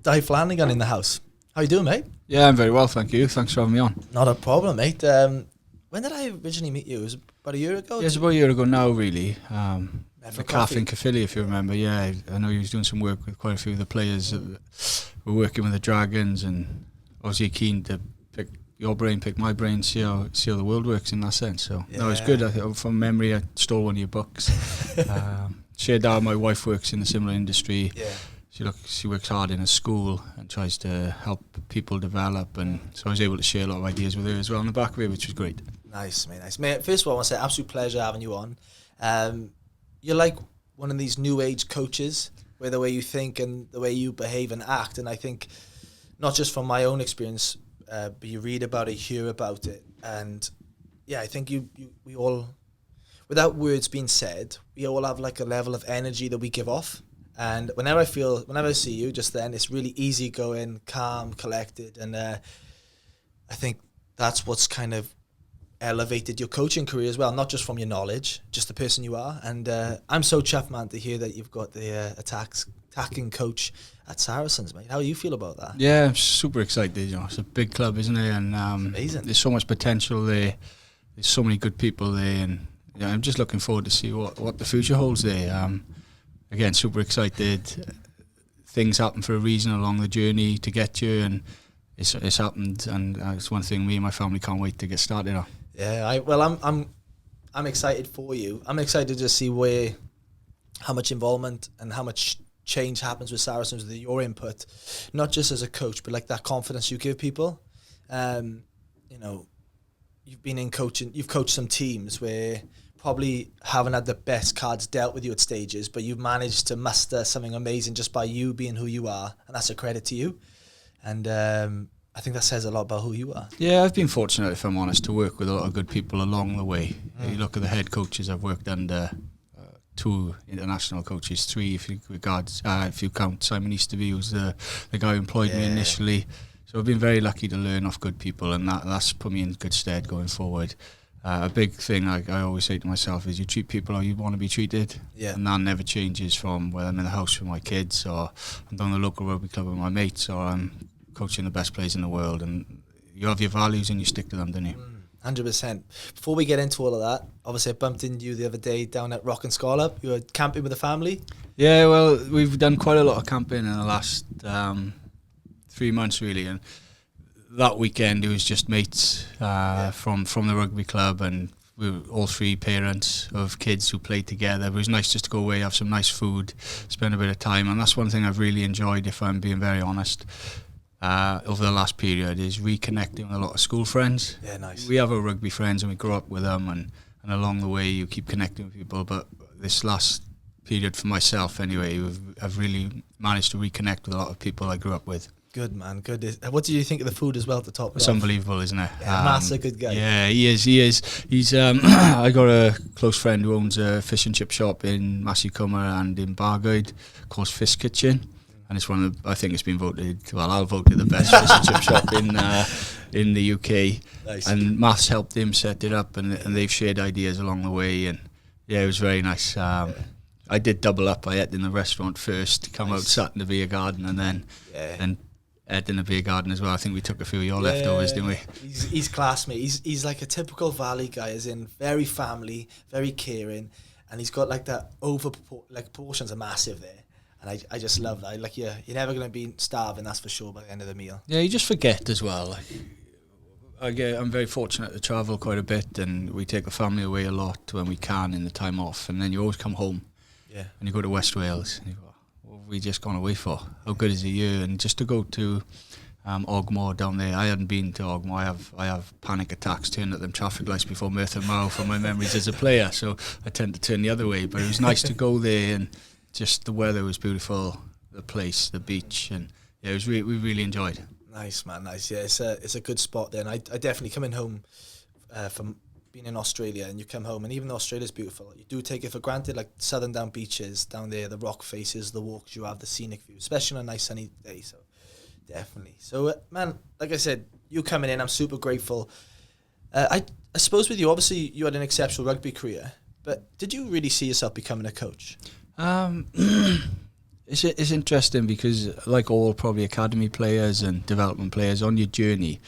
Dai Flanagan in the house. How you doing, mate? Yeah, I'm very well, thank you. Thanks for having me on. Not a problem, mate. When did I originally meet you? It was about a year ago? Yeah, it's about a year ago now, really. For The calf in Caerphilly, if you remember. Yeah, I know he was doing some work with quite a few of the players that were working with the Dragons, and obviously keen to pick your brain, pick my brain, see how the world works in that sense. So no, it's good. I think from memory, I stole one of your books. Shared that. My wife works in a similar industry. Yeah. She works hard in a school and tries to help people develop, and so I was able to share a lot of ideas with her as well on the back of it, which was great. Nice, mate. Nice, mate. First of all, I want to say absolute pleasure having you on. You're like one of these new age coaches, where the way you think and the way you behave and act, and I think not just from my own experience, but you read about it, hear about it, and yeah, I think we all, without words being said, we all have like a level of energy that we give off. And whenever I see you, just then, it's really easygoing, calm, collected, and I think that's what's kind of elevated your coaching career as well, not just from your knowledge, just the person you are. And I'm so chuffed, man, to hear that you've got the attacking coach at Saracens, mate. How do you feel about that? Yeah, I'm super excited. You know, it's a big club, isn't it? And amazing. There's so much potential there. There's so many good people there, and yeah, I'm just looking forward to see what the future holds there. Again, super excited. Things happen for a reason along the journey to get you, and it's happened, and it's one thing me and my family can't wait to get started on. Yeah, I'm excited for you. I'm excited to see how much involvement and how much change happens with Saracens with your input, not just as a coach, but like that confidence you give people. You know, you've coached some teams where probably haven't had the best cards dealt with you at stages, but you've managed to muster something amazing just by you being who you are, and that's a credit to you. And I think that says a lot about who you are. Yeah, I've been fortunate, if I'm honest, to work with a lot of good people along the way. You look at the head coaches I've worked under, 2 international coaches, 3 if you count Simon Easterby, who's the guy who employed me initially. So I've been very lucky to learn off good people, and that's put me in good stead going forward. A big thing I always say to myself is you treat people how you want to be treated, and that never changes from whether I'm in the house with my kids, or I'm down the local rugby club with my mates, or I'm coaching the best players in the world. And you have your values and you stick to them, don't you? 100%. Before we get into all of that, obviously I bumped into you the other day down at Rock and Scallop. You were camping with the family? Yeah, well, we've done quite a lot of camping in the last 3 months, really, and that weekend it was just mates from the rugby club, and we were all 3 parents of kids who played together. It was nice just to go away, have some nice food, spend a bit of time, and that's one thing I've really enjoyed, if I'm being very honest, over the last period, is reconnecting with a lot of school friends. Yeah, nice. We have our rugby friends and we grew up with them, and along the way you keep connecting with people, but this last period for myself anyway, I've really managed to reconnect with a lot of people I grew up with. Good, man, good. What do you think of the food as well at the top? It's unbelievable, isn't it? Yeah, Matt's a good guy. Yeah, he is. He's I got a close friend who owns a fish and chip shop in Massey-Cummer and in Bargoed called Fish Kitchen, and it's one of the, I think it's been voted, well, I'll vote it the best fish and chip shop in the UK. Nice. And Matt's helped him set it up, and they've shared ideas along the way, and yeah, it was very nice. I did double up. I ate in the restaurant first, come out, sat in the beer garden, and then ate in the beer garden as well. I think we took a few of your leftovers, didn't we? He's class, mate. He's like a typical Valley guy, as in very family, very caring, and he's got like that portions are massive there. And I just love that. Like you're never going to be starving, that's for sure, by the end of the meal. Yeah, you just forget as well. I'm very fortunate to travel quite a bit, and we take the family away a lot when we can in the time off, and then you always come home. Yeah. And you go to West Wales, and you go, what have we just gone away for? How good is it here? And just to go to Ogmore down there, I hadn't been to Ogmore. I have panic attacks turning at them traffic lights before Merthyr Mawr from my memories as a player, so I tend to turn the other way. But it was nice to go there, and just the weather was beautiful, the place, the beach, and yeah, we really enjoyed. Nice, man, nice. Yeah, it's a good spot there, and I definitely coming home from being in Australia, and you come home, and even though Australia's beautiful, you do take it for granted, like southern down beaches down there, the rock faces, the walks you have, the scenic view, especially on a nice sunny day. So definitely. So man, like I said, you coming in, I'm super grateful. I suppose with you, obviously you had an exceptional rugby career, but did you really see yourself becoming a coach? It's interesting because, like all probably academy players and development players, on your journey,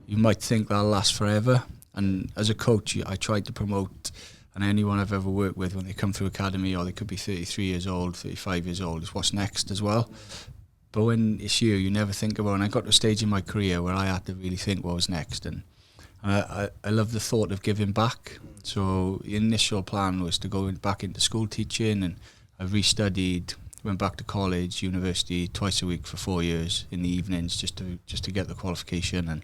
you might think that'll last forever. And as a coach, I tried to promote, and anyone I've ever worked with, when they come through academy, or they could be 33 years old, 35 years old, is what's next as well. But when it's you never think about it. And I got to a stage in my career where I had to really think what was next. And I love the thought of giving back. So the initial plan was to go back into school teaching, and I restudied, went back to college, university twice a week for 4 years in the evenings just to get the qualification,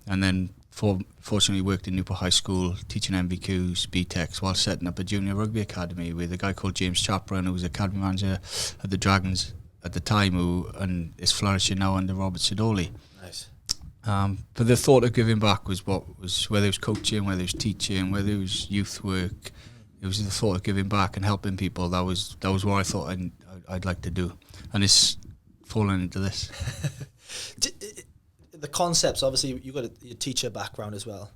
and then fortunately worked in Newport High School teaching MVQs, BTECs, while setting up a junior rugby academy with a guy called James Chaperon, who was academy manager at the Dragons at the time, and is flourishing now under Robert Sidoli. Nice. But the thought of giving back was whether it was coaching, whether it was teaching, whether it was youth work. It was the thought of giving back and helping people. That was what I thought I'd like to do, and it's fallen into this. The concepts, obviously, you've got your teacher background as well.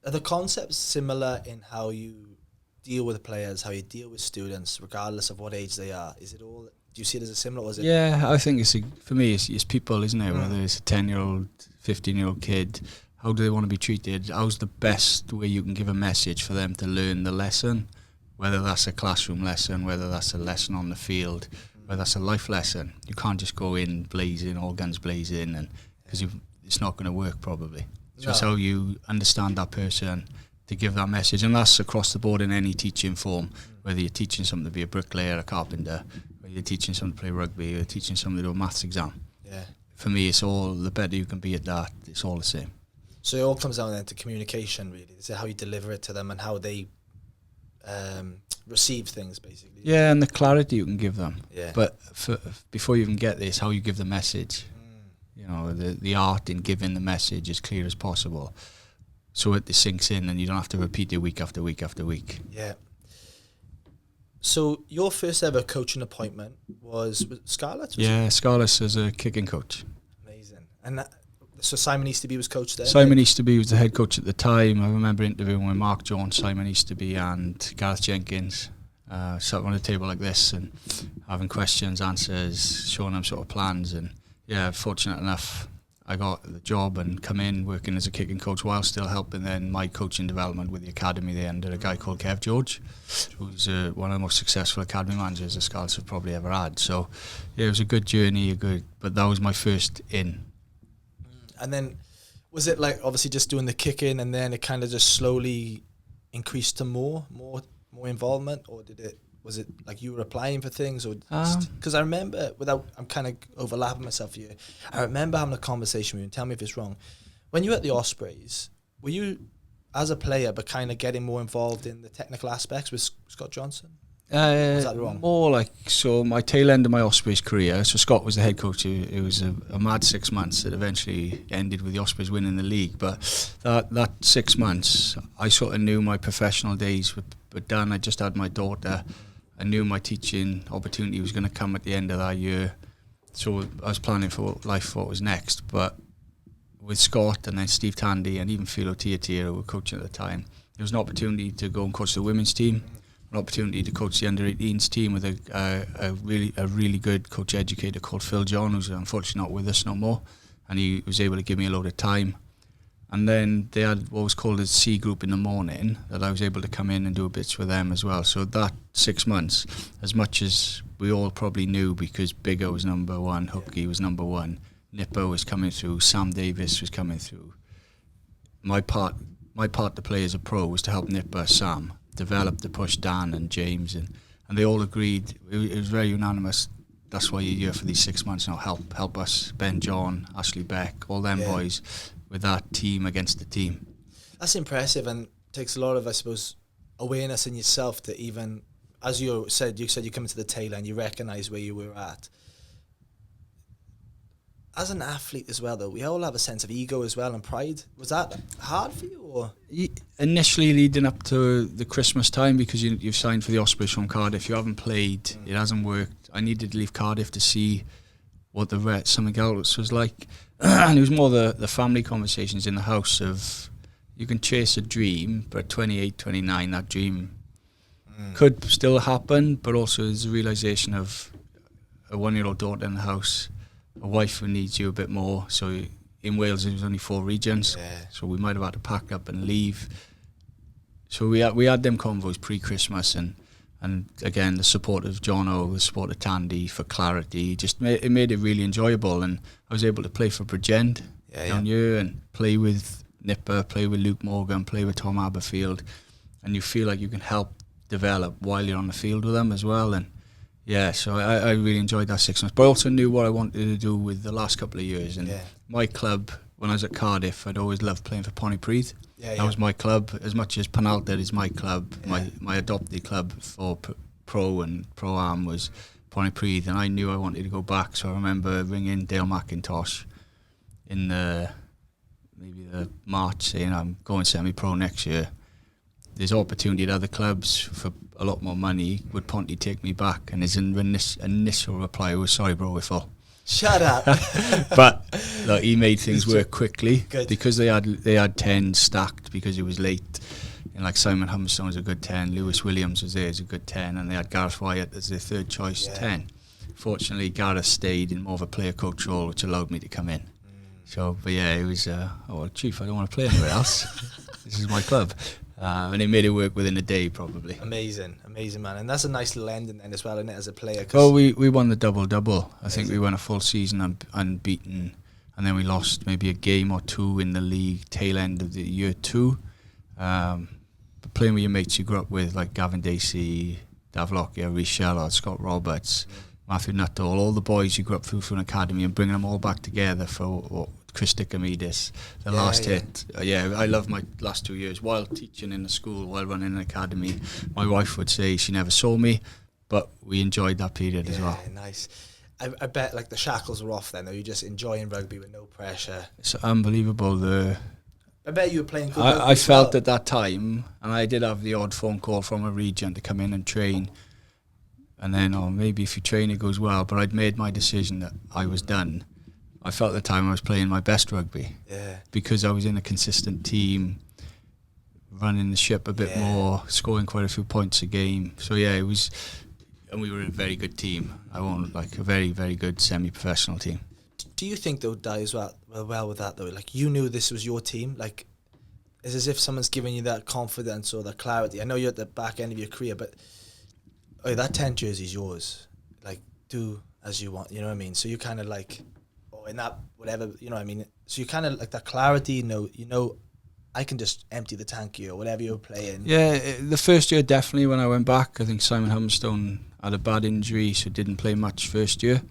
Are the concepts similar in how you deal with players, how you deal with students, regardless of what age they are? Is it all? Do you see it as a similar? Or is it? Yeah, I think for me, it's people, isn't it? Whether it's a 10-year-old, 15-year-old kid, how do they want to be treated? How's the best way you can give a message for them to learn the lesson? Whether that's a classroom lesson, whether that's a lesson on the field, whether that's a life lesson. You can't just go in blazing, all guns blazing, and because it's not going to work probably. So it's how you understand that person to give that message, and that's across the board in any teaching form. Whether you're teaching someone to be a bricklayer, a carpenter, whether you're teaching someone to play rugby, or you're teaching someone to do a maths exam. Yeah. For me, it's all, the better you can be at that, it's all the same. So it all comes down then to communication, really. Is it how you deliver it to them and how they receive things, basically? Yeah, and the clarity you can give them. Yeah. But before you even get this, how you give the message. You know, the art in giving the message as clear as possible, so it sinks in and you don't have to repeat it week after week after week. Yeah. So your first ever coaching appointment was Scarlett? Yeah, Scarlett as a kicking coach. Amazing. And so Simon Easterby was coach there? Simon Easterby was the head coach at the time. I remember interviewing with Mark Jones, Simon Easterby and Gareth Jenkins. Sat on a table like this and having questions, answers, showing them sort of plans. And yeah, fortunate enough, I got the job and come in working as a kicking coach while still helping then my coaching development with the academy there under a guy called Kev George, who's one of the most successful academy managers the Scarlets have probably ever had. So yeah, it was a good journey, but that was my first in. And then was it like obviously just doing the kicking and then it kind of just slowly increased to more involvement, or was it like you were applying for things, or because I remember, I'm kind of overlapping myself here, I remember having a conversation with you, and tell me if it's wrong, when you were at the Ospreys, were you as a player but kind of getting more involved in the technical aspects with Scott Johnson? Was that wrong? More like, so my tail end of my Ospreys career, so Scott was the head coach. It was a mad 6 months that eventually ended with the Ospreys winning the league, but that 6 months I sort of knew my professional days were done. I just had my daughter. I knew my teaching opportunity was going to come at the end of that year, so I was planning for life for what was next. But with Scott and then Steve Tandy and even Philo Tiatia, who were coaching at the time, there was an opportunity to go and coach the women's team, an opportunity to coach the under-18s team with a really good coach educator called Phil John, who's unfortunately not with us no more, and he was able to give me a load of time. And then they had what was called a C group in the morning that I was able to come in and do bits with them as well. So that 6 months, as much as we all probably knew, because Bigger was number one, Hookie was number one, Nipper was coming through, Sam Davis was coming through. My part to play as a pro was to help Nipper, Sam, develop to push Dan and James, and they all agreed. It was very unanimous. That's why you're here for these 6 months now. Help us, Ben John, Ashley Beck, all them boys, with that team against the team. That's impressive, and takes a lot of, I suppose, awareness in yourself to even, as you said you come into the tail end, you recognise where you were at. As an athlete as well, though, we all have a sense of ego as well and pride. Was that hard for you? Or initially, leading up to the Christmas time, because you've signed for the Ospreys from Cardiff, you haven't played, it hasn't worked. I needed to leave Cardiff to see what something else was like. And it was more the family conversations in the house of, you can chase a dream, but at 28, 29, that dream could still happen, but also there's a realisation of a 1-year-old daughter in the house, a wife who needs you a bit more. So in Wales, there was only 4 regions, so we might have had to pack up and leave. So we had them convos pre-Christmas, and again, the support of Jono, the support of Tandy for clarity, just it made it really enjoyable. And I was able to play for Bridgend down here and play with Nipper, play with Luke Morgan, play with Tom Aberfield, and you feel like you can help develop while you're on the field with them as well. And so I really enjoyed that 6 months, but I also knew what I wanted to do with the last couple of years. And my club, when I was at Cardiff, I'd always loved playing for Pontypridd. That was my club, as much as Penalty is my club. My adopted club for pro and pro-am was Pontypridd, and I knew I wanted to go back. So I remember ringing Dale McIntosh in maybe the March, saying I'm going semi-pro next year. There's opportunity at other clubs for a lot more money. Would Ponty take me back? And his initial reply was, "Sorry, bro, we're full." Shut up. But look, he made things work quickly. Good. Because they had 10 stacked because it was late. And like Simon Humberstone was a good 10, Lewis Williams was there as a good 10, and they had Gareth Wyatt as their third choice 10. Fortunately, Gareth stayed in more of a player coach role, which allowed me to come in. So, but it was, Chief, I don't want to play anywhere else. This is my club. And it made it work within a day, probably. Amazing, man. And that's a nice little ending then as well, isn't it, as a player? Well, we won the double-double. I think we won a full season unbeaten, and then we lost maybe a game or two in the league tail end of the year 2. But playing with your mates you grew up with, like Gavin Dacey, Dav Lockyer, Rhys Shellard, Scott Roberts, Matthew Nuttall, all the boys you grew up through an academy, and bringing them all back together for Chris Dickamidis, the last hit. I love my last 2 years while teaching in the school, while running an academy. My wife would say she never saw me, but we enjoyed that period as well. Nice. I bet like the shackles were off then, though. You're just enjoying rugby with no pressure. It's unbelievable. I bet you were playing good rugby. I felt at that time, and I did have the odd phone call from a region to come in and train. And then, maybe if you train it goes well, but I'd made my decision that I was done. I felt at the time I was playing my best rugby. Because I was in a consistent team, running the ship a bit more, scoring quite a few points a game. So it was, and we were a very good team. I won't, like, a very, very good semi-professional team. Do you think, though, Dai, as well with that, though, like, you knew this was your team? Like, it's as if someone's giving you that confidence or that clarity. I know you're at the back end of your career, but that 10 jersey's yours. Like, do as you want, you know what I mean? So you kind of like, in that, whatever, you know what I mean? So you kind of like that clarity, you know, I can just empty the tank here or whatever you're playing. Yeah, the first year, definitely, when I went back, I think Simon Humberstone had a bad injury, so didn't play much first year.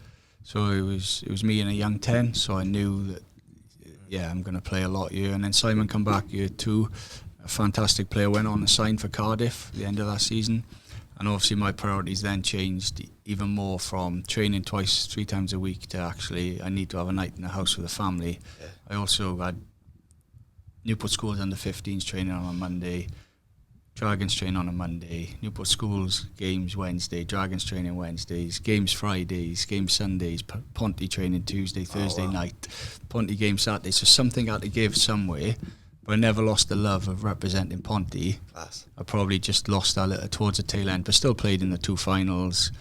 So it was me and a young 10, so I knew that, I'm going to play a lot here. And then Simon come back year 2, a fantastic player, went on and signed for Cardiff at the end of that season. And obviously my priorities then changed even more from training 2-3 times a week to actually I need to have a night in the house with the family. I also had Newport Schools under 15s training on a Monday, Dragons training on a Monday, Newport Schools games Wednesday, Dragons training Wednesdays, games Fridays, games Sundays, Ponty training Tuesday, Thursday night, Ponty game Saturday. So something had to give somewhere. But I never lost the love of representing Ponty. Class. I probably just lost that little towards the tail end, but still played in the 2 finals,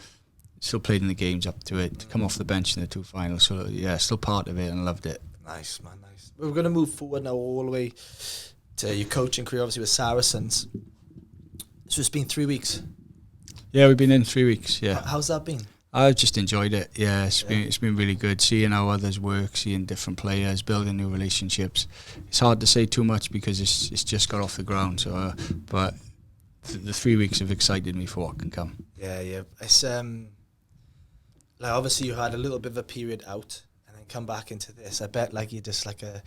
still played in the games up to it, come off the bench in the 2 finals. So, still part of it and loved it. Nice, man, nice. We're going to move forward now all the way to your coaching career, obviously with Saracens. So it's been 3 weeks. Yeah, we've been in 3 weeks, How's that been? I've just enjoyed it. It's been really good seeing how others work, seeing different players, building new relationships. It's hard to say too much because it's just got off the ground. So, but the 3 weeks have excited me for what can come. It's like obviously you had a little bit of a period out and then come back into this. I bet like you're just like a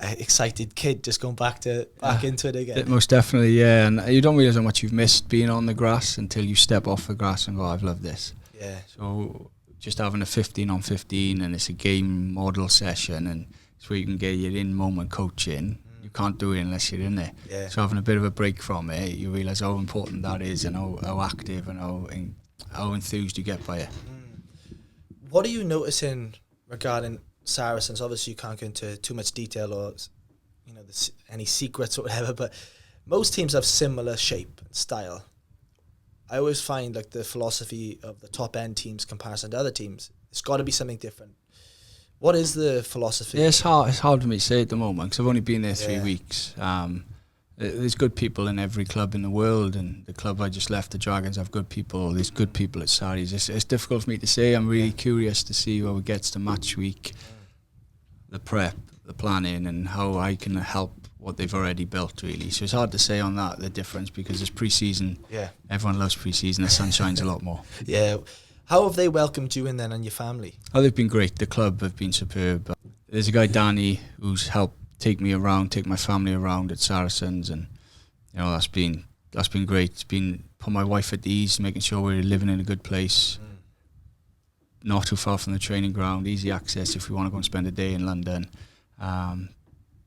excited kid just going back into it again. Most definitely, and you don't realise how much you've missed being on the grass until you step off the grass and go, I've loved this. So just having a 15-on-15 and it's a game model session and it's where you can get your in-moment coaching. You can't do it unless you're in there. So having a bit of a break from it, you realise how important that is and how active and how enthused you get by it. What are you noticing regarding Saracens? Obviously you can't go into too much detail or any secrets or whatever, but most teams have similar shape and style. I always find like the philosophy of the top end teams comparison to other teams, it's got to be something different. What is the philosophy? Yeah, it's hard for me to say at the moment because I've only been there 3 weeks. There's good people in every club in the world, and the club I just left, the Dragons, have good people. There's good people at Saracens. It's difficult for me to say. I'm really curious to see where it gets to match week, the prep, the planning, and how I can help what they've already built, really. So it's hard to say on that, the difference, because it's pre-season. Yeah. Everyone loves pre-season. The sun shines a lot more. Yeah. How have they welcomed you in then and your family? Oh, they've been great. The club have been superb. There's a guy, Danny, who's helped take me around, take my family around at Saracens, and you know that's been great. It's been put my wife at ease, making sure we're living in a good place, not too far from the training ground, easy access if we want to go and spend a day in London.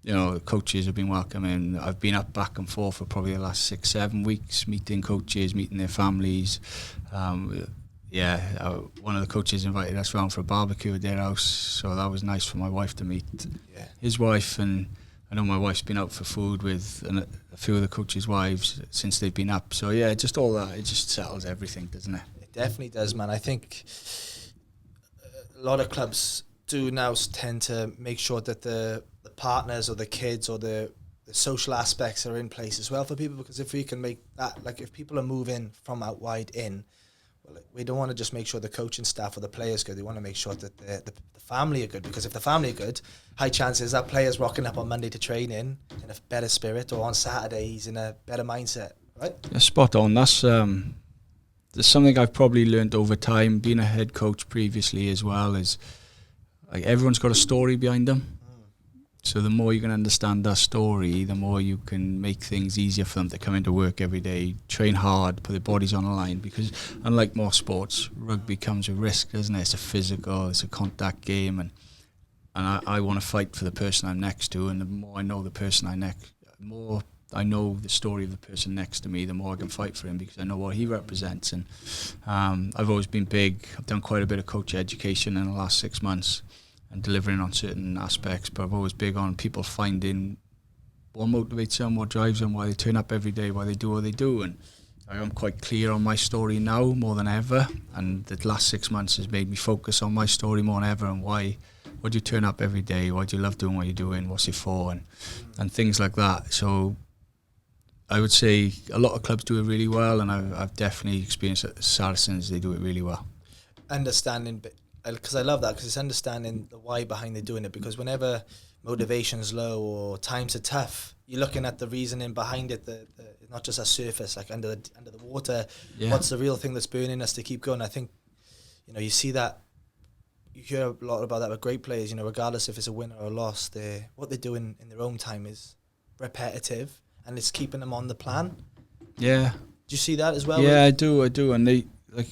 You know, the coaches have been welcoming. I've been up back and forth for probably the last 6-7 weeks, meeting coaches, meeting their families. One of the coaches invited us round for a barbecue at their house, so that was nice for my wife to meet his wife, and I know my wife's been out for food with a few of the coaches' wives since they've been up. So yeah, just all that, it just settles everything, doesn't it? It definitely does, man. I think a lot of clubs do now tend to make sure that the partners or the kids or the social aspects are in place as well for people, because if we can make that, like if people are moving from out wide in, we don't want to just make sure the coaching staff or the players good. We want to make sure that the family are good, because if the family are good, high chances that player's rocking up on Monday to training in a better spirit, or on Saturday he's in a better mindset, right? Yeah, spot on. That's something I've probably learned over time, being a head coach previously as well, is like everyone's got a story behind them. So the more you can understand that story, the more you can make things easier for them to come into work every day, train hard, put their bodies on the line. Because unlike most sports, rugby comes with risk, doesn't it? It's a physical, it's a contact game, and I want to fight for the person I'm next to. And the more I know the person more I know the story of the person next to me, the more I can fight for him, because I know what he represents. And I've always been big. I've done quite a bit of coach education in the last 6 months, and delivering on certain aspects, but I'm always big on people finding what motivates them, what drives them, why they turn up every day, why they do what they do. And I'm quite clear on my story now more than ever, and the last 6 months has made me focus on my story more than ever, and why do you turn up every day, why do you love doing what you're doing, what's it for, and things like that. So I would say a lot of clubs do it really well, and I've definitely experienced at Saracens, they do it really well. Understanding, because I love that, because it's understanding the why behind they doing it, because whenever motivation's low or times are tough, you're looking at the reasoning behind it, the not just a surface, like under the water. What's the real thing that's burning us to keep going? I think, you know, you see that, you hear a lot about that with great players, you know, regardless if it's a win or a loss, what they're doing in their own time is repetitive, and it's keeping them on the plan. Yeah. Do you see that as well? Yeah, I do, and they, like,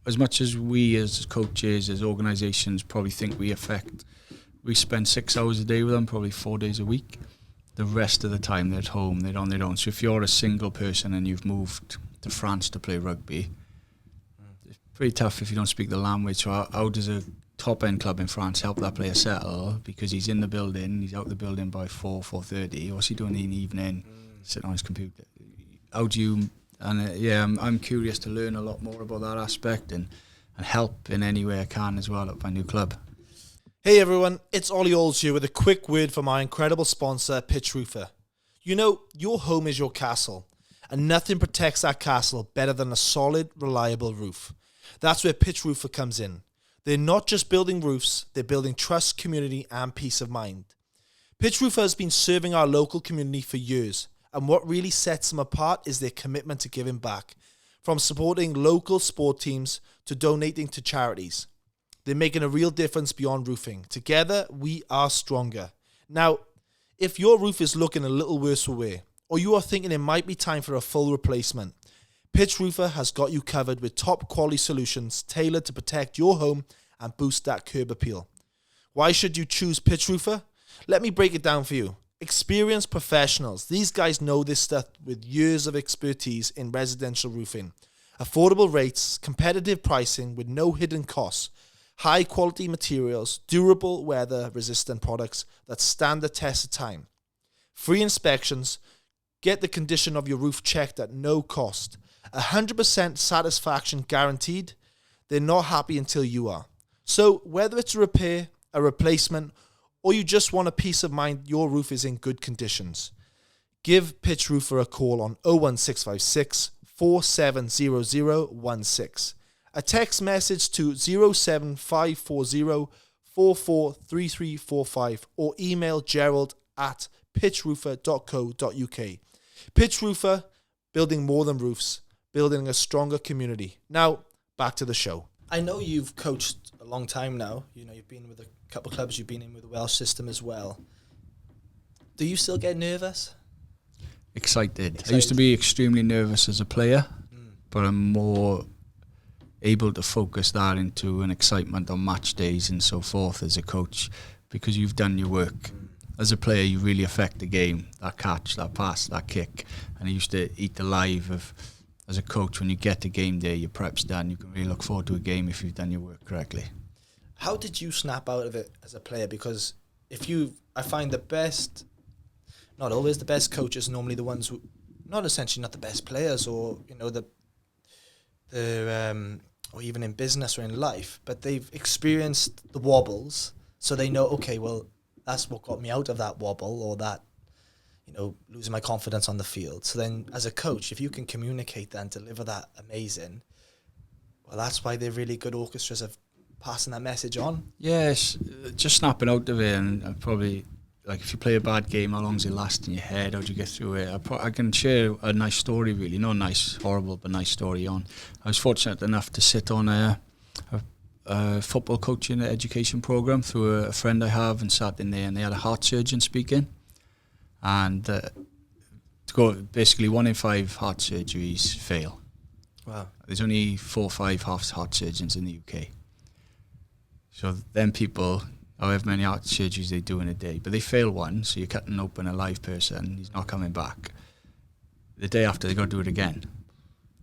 as much as we as coaches, as organisations probably think we spend 6 hours a day with them, probably 4 days a week. The rest of the time they're at home, they're on their own. So if you're a single person and you've moved to France to play rugby, it's pretty tough if you don't speak the language. So how does a top-end club in France help that player settle? Because he's in the building, he's out the building by 4:30. What's he doing in the evening? Sitting on his computer. How do you... And I'm curious to learn a lot more about that aspect and help in any way I can as well at my new club. Hey everyone, it's Ollie Olds here with a quick word from our incredible sponsor, Pitch Roofer. You know, your home is your castle, and nothing protects that castle better than a solid, reliable roof. That's where Pitch Roofer comes in. They're not just building roofs, they're building trust, community, and peace of mind. Pitch Roofer has been serving our local community for years, and what really sets them apart is their commitment to giving back, from supporting local sport teams to donating to charities. They're making a real difference beyond roofing. Together, we are stronger. Now, if your roof is looking a little worse for wear, or you are thinking it might be time for a full replacement, Pitch Roofer has got you covered with top quality solutions tailored to protect your home and boost that curb appeal. Why should you choose Pitch Roofer? Let me break it down for you. Experienced professionals. These guys know this stuff with years of expertise in residential roofing. Affordable rates, competitive pricing with no hidden costs, high quality materials, durable weather resistant products that stand the test of time. Free inspections. Get the condition of your roof checked at no cost. 100% satisfaction guaranteed. They're not happy until you are. So whether it's a repair, a replacement, or you just want a peace of mind your roof is in good conditions, give Pitch Roofer a call on 01656 470016. A text message to 07540 443345 or email gerald@pitchroofer.co.uk. Pitch Roofer, building more than roofs, building a stronger community. Now, back to the show. I know you've coached a long time now. You know, you've been with a couple of clubs. You've been in with the Welsh system as well. Do you still get nervous? Excited. I used to be extremely nervous as a player, but I'm more able to focus that into an excitement on match days and so forth as a coach, because you've done your work. As a player, you really affect the game, that catch, that pass, that kick, and I used to eat alive of, as a coach, when you get to game day, your prep's done, you can really look forward to a game if you've done your work correctly. How did you snap out of it as a player? Because I find the best, not always the best coaches, normally the ones who, not essentially not the best players, or you know or even in business or in life, but they've experienced the wobbles, so they know, okay, well, that's what got me out of that wobble, or that, you know, losing my confidence on the field. So then, as a coach, if you can communicate that and deliver that amazing, well, that's why they're really good orchestras of passing that message on. Yes, just snapping out of it, and probably, like, if you play a bad game, how long does it last in your head? How do you get through it? I can share a nice story, really. Not nice, horrible, but nice story on. I was fortunate enough to sit on a football coaching education program through a friend I have, and sat in there, and they had a heart surgeon speaking. And basically 1 in 5 heart surgeries fail. Wow. There's only 4 or 5 heart surgeons in the UK. So then people, however many heart surgeries they do in a day, but they fail one, so you're cutting open a live person, he's not coming back. The day after, they got to do it again.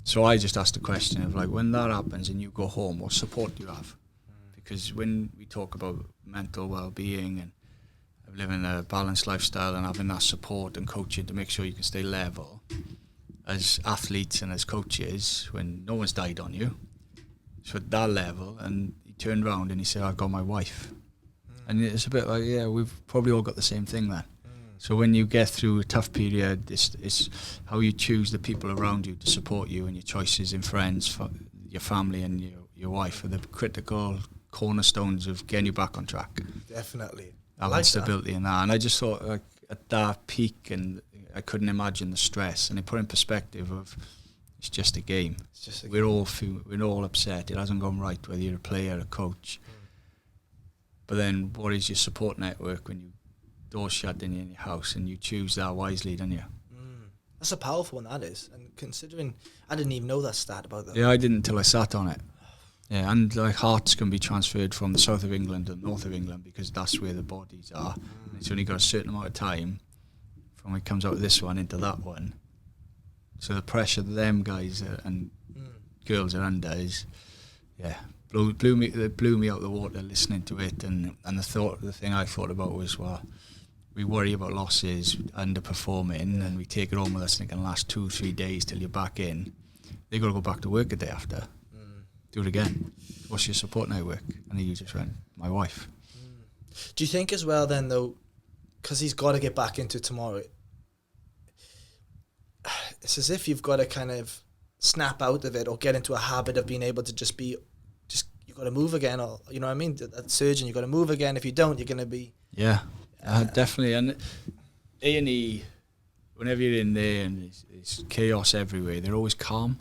So I just asked the question of, like, when that happens and you go home, what support do you have? Because when we talk about mental well-being and living a balanced lifestyle and having that support and coaching to make sure you can stay level, as athletes and as coaches, when no one's died on you, so at that level, and he turned around and he said, I got my wife. And it's a bit like, yeah, we've probably all got the same thing then. So when you get through a tough period, it's how you choose the people around you to support you, and your choices in friends, your family and your wife are the critical cornerstones of getting you back on track. Definitely. Having stability in that. And I just thought, like, at that peak, and I couldn't imagine the stress, and it put in perspective of, it's just a game. We're all upset. It hasn't gone right, whether you're a player or a coach. But then what is your support network when you doors shut in your house, and you choose that wisely, don't you? That's a powerful one, that is. And considering, I didn't even know that stat about that. Yeah, I didn't until I sat on it. Yeah, and like hearts can be transferred from the south of England to the north of England, because that's where the bodies are. And it's only got a certain amount of time from when it comes out of this one into that one. So the pressure that them guys and girls are under is, blew me out the water listening to it. And the thing I thought about was, well, we worry about losses, underperforming, and we take it on with us, and it can last 2-3 days till you're back in. They got to go back to work a day after. Do it again. What's your support network? And he just went, my wife. Do you think as well then, though, because he's got to get back into tomorrow, it's as if you've got to kind of snap out of it or get into a habit of being able to just you've got to move again, or, you know what I mean? That surgeon, you've got to move again. If you don't, you're going to be... Yeah, definitely. And A&E, whenever you're in there and there's chaos everywhere, they're always calm.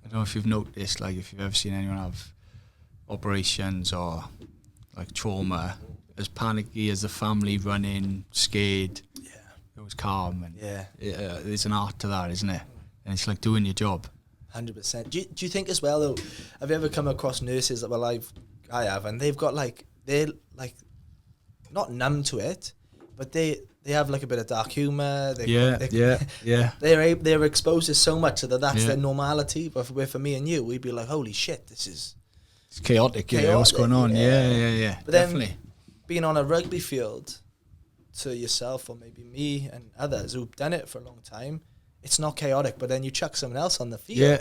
I don't know if you've noticed, like, if you've ever seen anyone have operations or like trauma, as panicky as the family running, scared, it was calm, and there's an art to that, isn't it? And it's like doing your job. 100%. Do you think as well, though, have you ever come across nurses that, well, I have, and they've got they're not numb to it, but they have like a bit of dark humor. They're exposed to so much that's their normality. But for me and you, we'd be like, holy shit, it's chaotic. Yeah, what's going on? Yeah. But definitely. Then being on a rugby field, to yourself or maybe me and others who've done it for a long time, it's not chaotic. But then you chuck someone else on the field,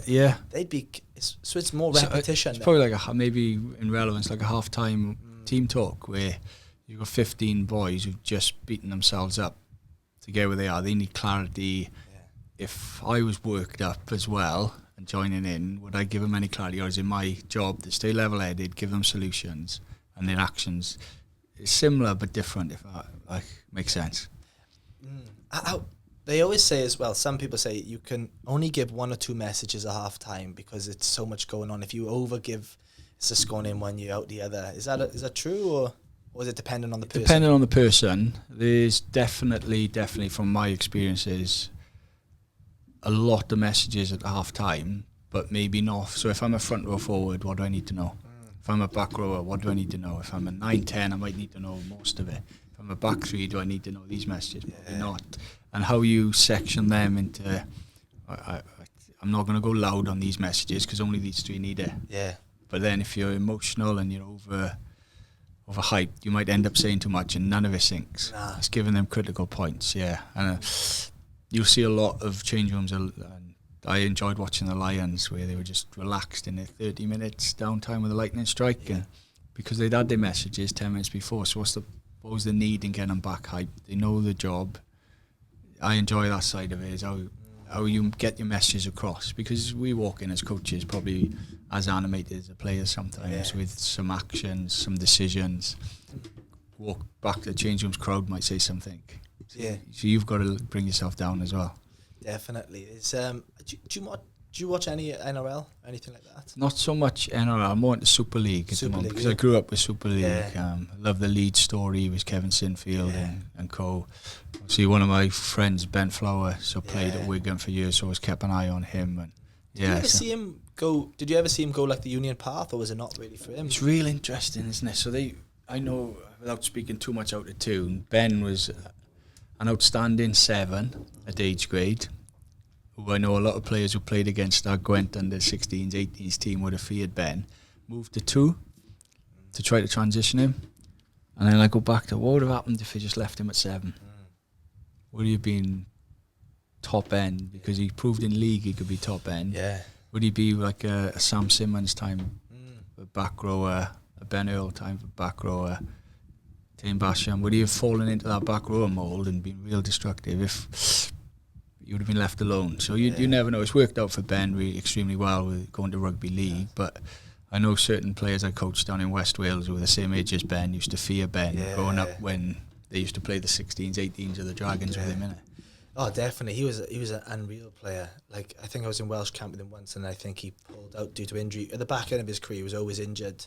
they'd be. So it's more repetition. It's probably like maybe in relevance, like a half-time team talk where you've got 15 boys who've just beaten themselves up to get where they are. They need clarity. Yeah. If I was worked up as well and joining in, would I give them any clarity, or is it my job to stay level-headed, give them solutions, and their actions is similar but different, if that makes sense? They always say as well, some people say you can only give 1 or 2 messages at half time because it's so much going on. If you overgive, it's just going in one, you out the other. Is that true, or is it dependent on the person? Depending on the person. There's definitely from my experiences, a lot of messages at half time, but maybe not. So if I'm a front row forward, what do I need to know? If I'm a back rower, what do I need to know? If I'm a 9-10, I might need to know most of it. If I'm a back 3, do I need to know these messages? Probably not. And how you section them into, I'm not going to go loud on these messages because only these 3 need it. Yeah. But then if you're emotional and you're overhyped, you might end up saying too much and none of it sinks. Nah. It's giving them critical points, yeah. And you'll see a lot of change rooms. And I enjoyed watching the Lions where they were just relaxed in their 30 minutes downtime with a lightning strike, and because they'd had their messages 10 minutes before. So what was the need in getting them back hyped? They know the job. I enjoy that side of it, is how you get your messages across, because we walk in as coaches probably as animated as a player sometimes, with some actions, some decisions. Walk back to the change rooms, crowd might say something. So you've got to bring yourself down as well. Definitely. Is do you watch any NRL, anything like that? Not so much NRL. I'm more into Super League at the moment, because I grew up with Super League. I love the lead story with Kevin Sinfield and co. See, one of my friends, Ben Flower, played at Wigan for years, so I always kept an eye on him. And Did you ever see him go? Did you ever see him go like the Union Path, or was it not really for him? It's real interesting, isn't it? So I know, without speaking too much out of tune, Ben was an outstanding 7 at age grade. Who I know a lot of players who played against our Gwent under 16s, 18s team would have feared Ben. Moved to 2 to try to transition him. And then I go back to, what would have happened if he just left him at 7? Would he have been top end? Because he proved in league he could be top end. Yeah. Would he be like a Sam Simmons time for back rower, a Ben Earl time for back rower, Tane Basham? Would he have fallen into that back rower mould and been real destructive if you would have been left alone? So you never know. It's worked out for Ben extremely well with going to rugby league, but I know certain players I coached down in West Wales who were the same age as Ben used to fear Ben growing up when they used to play the 16s, 18s of the Dragons with him in it. Oh, definitely. He was an unreal player. Like, I think I was in Welsh camp with him once, and I think he pulled out due to injury. At the back end of his career, he was always injured.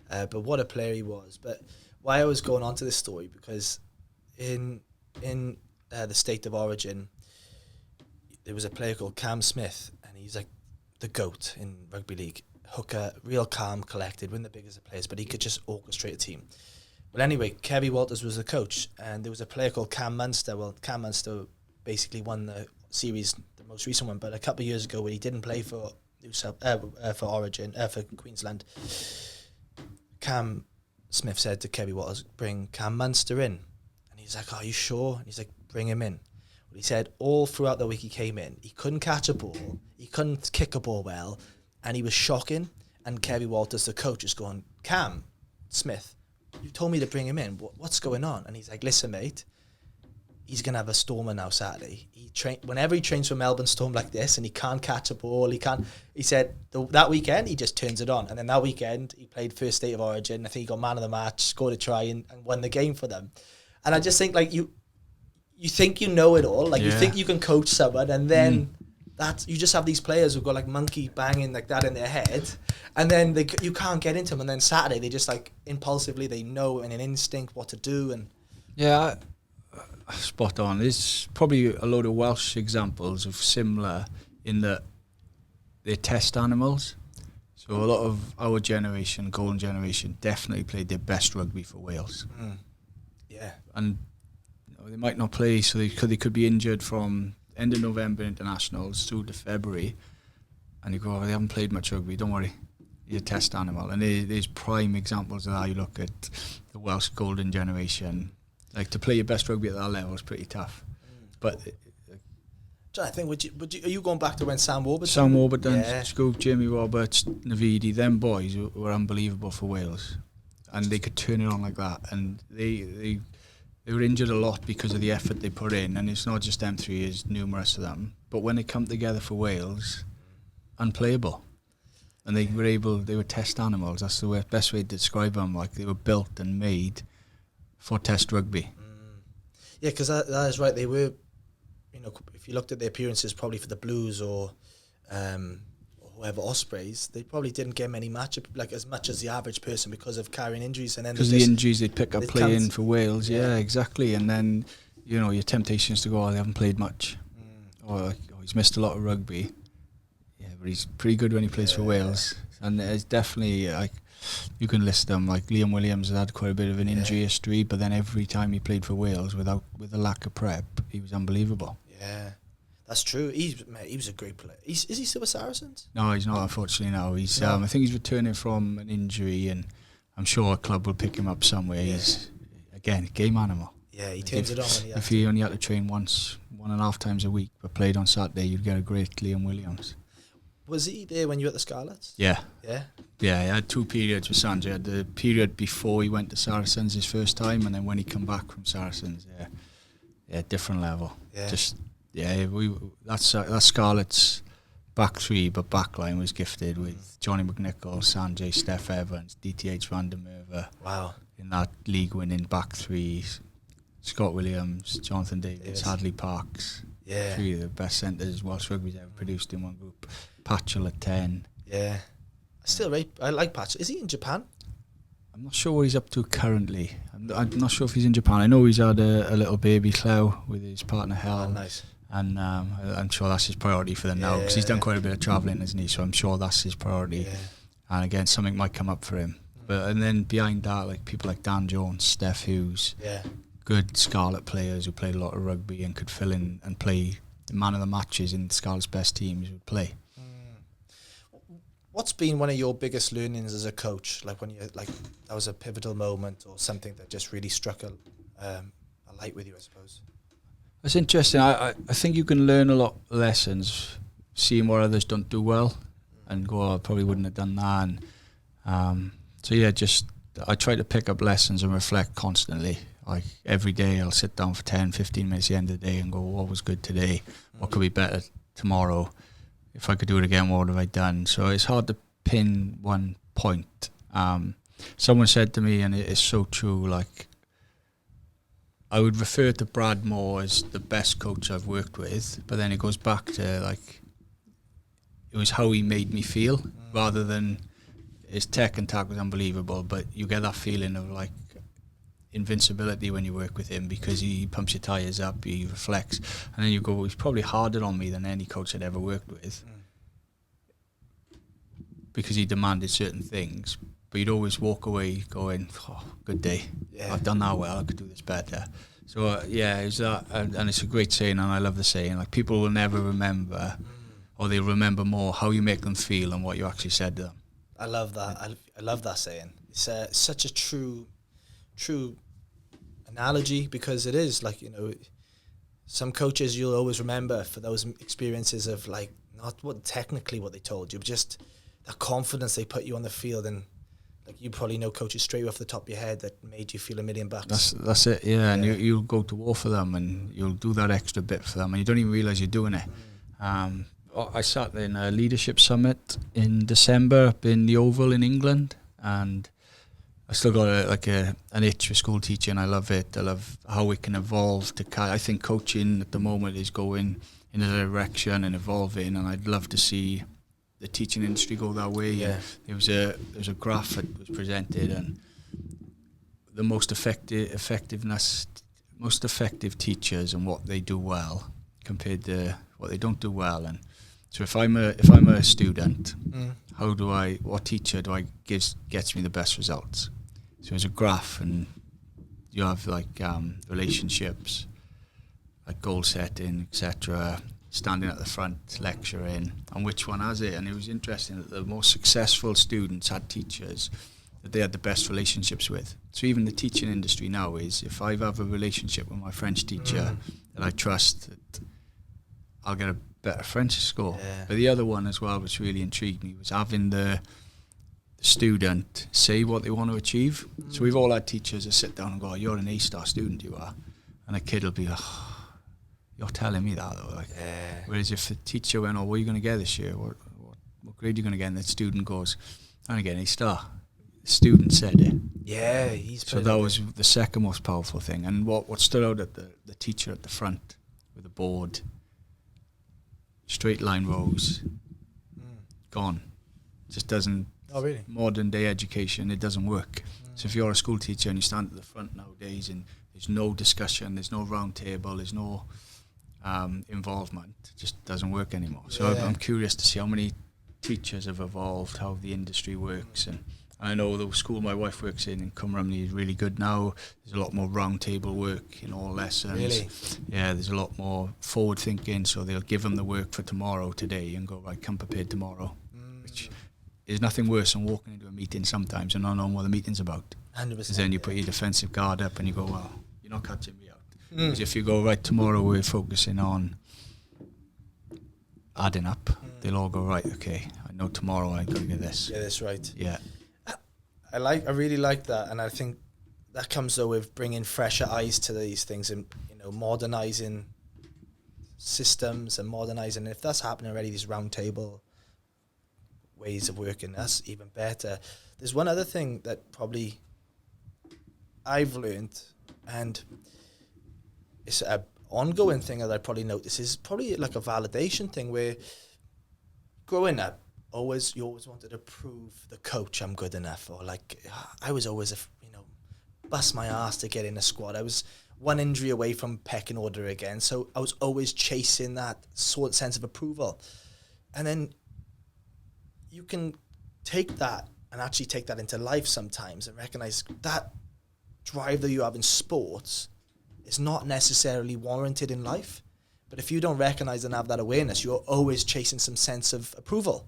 But what a player he was. But why I was going on to this story, because in the state of origin, there was a player called Cam Smith, and he's like the GOAT in rugby league. Hooker, real calm, collected, one of the biggest of players, but he could just orchestrate a team. Well, anyway, Kevy Walters was the coach, and there was a player called Cam Munster. Well, Cam Munster basically won the series, the most recent one, but a couple of years ago when he didn't play for Queensland, Cam Smith said to Kevy Walters, bring Cam Munster in. And he's like, are you sure? And he's like, bring him in. He said all throughout the week he came in, he couldn't catch a ball, he couldn't kick a ball well, and he was shocking. And Kevy Walters, the coach, is going, Cam Smith, you told me to bring him in. What's going on? And he's like, listen, mate, he's going to have a stormer now Saturday. Whenever he trains for Melbourne Storm like this and he can't catch a ball, he said that weekend he just turns it on. And then that weekend he played first state of origin. I think he got man of the match, scored a try and won the game for them. And I just think, like, you think you know it all, like you think you can coach someone, and then you just have these players who've got like monkey banging like that in their head, and then you can't get into them, and then Saturday they just like impulsively they know in an instinct what to do. And spot on. There's probably a load of Welsh examples of similar in that they're test animals. So a lot of our generation, golden generation, definitely played their best rugby for Wales. And they might not play, so they could be injured from end of November internationals through to February, and you go, they haven't played much rugby, don't worry, you're a test animal. And there's prime examples of how you look at the Welsh golden generation. Like, to play your best rugby at that level is pretty tough. But I think are you going back to when Sam Warburton? Sam Warburton, Scoop, Jamie Roberts, Navidi, them boys were unbelievable for Wales, and they could turn it on like that. And they were injured a lot because of the effort they put in, and it's not just them three, it's numerous of them. But when they come together for Wales, unplayable. And they were test animals. That's the best way to describe them. Like, they were built and made for test rugby. Yeah, because that is right. They were, if you looked at their appearances probably for the Blues or whoever, Ospreys, they probably didn't get many as much as the average person because of carrying injuries. And then because the injuries they'd pick up playing for Wales, yeah, exactly. And then, your temptation is to go, they haven't played much. Or he's missed a lot of rugby. Yeah, but he's pretty good when he plays for Wales. And it's definitely, you can list them, like Liam Williams had quite a bit of an injury history, but then every time he played for Wales with a lack of prep, he was unbelievable. Yeah, that's true. He was a great player. Is he still with Saracens? No, he's not, unfortunately. No, he's. I think he's returning from an injury, and I'm sure a club will pick him up somewhere. Yeah. He's, again, game animal. Yeah, he turns it on when he has If he only had to train 1.5 times a week, but played on Saturday, you'd get a great Liam Williams. Was he there when you were at the Scarlets? Yeah. Yeah? Yeah, he had 2 periods with Sanjay. He had the period before he went to Saracens his first time, and then when he come back from Saracens, different level. Yeah. That's Scarlet's back three, but backline was gifted with Johnny McNichol, Sanjay, Steph Evans, DTH Van der Merwe. Wow. In that league-winning back three, Scott Williams, Jonathan Davis, Hadley Parks. Yeah. 3 of the best centres Welsh rugby's ever produced in one group. Patchell at 10. Yeah. I like Patchell. Is he in Japan? I'm not sure what he's up to currently. I'm not sure if he's in Japan. I know he's had a little baby Clow with his partner Hel. Oh, nice. And I'm sure that's his priority for them now, because he's done quite a bit of travelling, hasn't he? So I'm sure that's his priority. Yeah. And again, something might come up for him. And then behind that, like people like Dan Jones, Steph Hughes, good Scarlet players who played a lot of rugby and could fill in and play the man of the matches in Scarlet's best teams would play. What's been one of your biggest learnings as a coach? Like when you that was a pivotal moment or something that just really struck a light with you, I suppose. It's interesting. I think you can learn a lot of lessons seeing what others don't do well and go, I probably wouldn't have done that. And I try to pick up lessons and reflect constantly. Like every day I'll sit down for 10-15 minutes at the end of the day and go, what was good today? What could be better tomorrow? If I could do it again, what have I done? So it's hard to pin one point. Someone said to me, and it is so true, like, I would refer to Brad Moore as the best coach I've worked with, but then it goes back to, like, it was how he made me feel, rather than his tech and tack was unbelievable, but you get that feeling of, like, invincibility when you work with him, because he pumps your tyres up, he reflects, and then you go, he's probably harder on me than any coach I'd ever worked with, because he demanded certain things, but you'd always walk away going, oh, good day, I've done that well, I could do this better. So it's that, and it's a great saying, and I love the saying, like, people will never remember, or they'll remember more how you make them feel than what you actually said to them. I love that. I love that saying. It's such a true analogy, because it is, like, some coaches you'll always remember for those experiences of, like, not what they told you, but just that confidence they put you on the field. And like, you probably know coaches straight off the top of your head that made you feel $1 million. That's it, yeah. And you'll go to war for them, and you'll do that extra bit for them, and you don't even realise you're doing it. I sat in a leadership summit in December up in the Oval in England, and I still got an itch for school teaching. I love it. I love how it can evolve. I think coaching at the moment is going in a direction and evolving, and I'd love to see the teaching industry go that way. Yeah. There was a graph that was presented, and the most effective teachers and what they do well compared to what they don't do well. And so if I'm a student, what teacher do I gets me the best results? So there's a graph, and you have like relationships, like goal setting, etc., standing at the front, lecturing, and which one has it. And it was interesting that the most successful students had teachers that they had the best relationships with. So even the teaching industry now is, if I have a relationship with my French teacher that I trust, that I'll get a better French score. Yeah. But the other one as well, which really intrigued me, was having the student say what they want to achieve. So we've all had teachers that sit down and go, "You're an A-star student, you are," and a kid will be like, "Oh, you're telling me that though." Like, whereas if the teacher went, "Oh, what are you going to get this year? What grade are you going to get?" and the student goes, "I'm going to get an A-star." The student said it. Yeah, he's So that was the second most powerful thing. And what stood out at the teacher at the front with the board, straight line rows, gone. Just doesn't. Oh, really? Modern day education, it doesn't work. So if you're a school teacher and you stand at the front nowadays and there's no discussion, there's no round table, there's no involvement, it just doesn't work anymore. So I'm curious to see how many teachers have evolved, how the industry works. And I know the school my wife works in Cumrumney is really good now. There's a lot more round table work in all lessons. Really? Yeah, there's a lot more forward thinking, so they'll give them the work for tomorrow today and go, right, come prepared tomorrow. Which is nothing worse than walking into a meeting sometimes and not knowing what the meeting's about. 100%. Because then you put your defensive guard up and you go, well, you're not catching me out. Because if you go, right, tomorrow we're focusing on adding up, they'll all go, right, okay, I know tomorrow I'm going to get this. Yeah, that's right. Yeah. I really like that, and I think that comes though with bringing fresher eyes to these things and modernizing systems and modernizing. If that's happening already, these round table ways of working, that's even better. There's one other thing that probably I've learned, and it's a ongoing thing that I probably notice, is probably like a validation thing, where growing up, you always wanted to prove the coach I'm good enough, or like I was always bust my ass to get in a squad. I was one injury away from pecking order again, so I was always chasing that sort of sense of approval. And then you can take that and actually take that into life sometimes and recognize that drive that you have in sports is not necessarily warranted in life. But if you don't recognize and have that awareness, you're always chasing some sense of approval.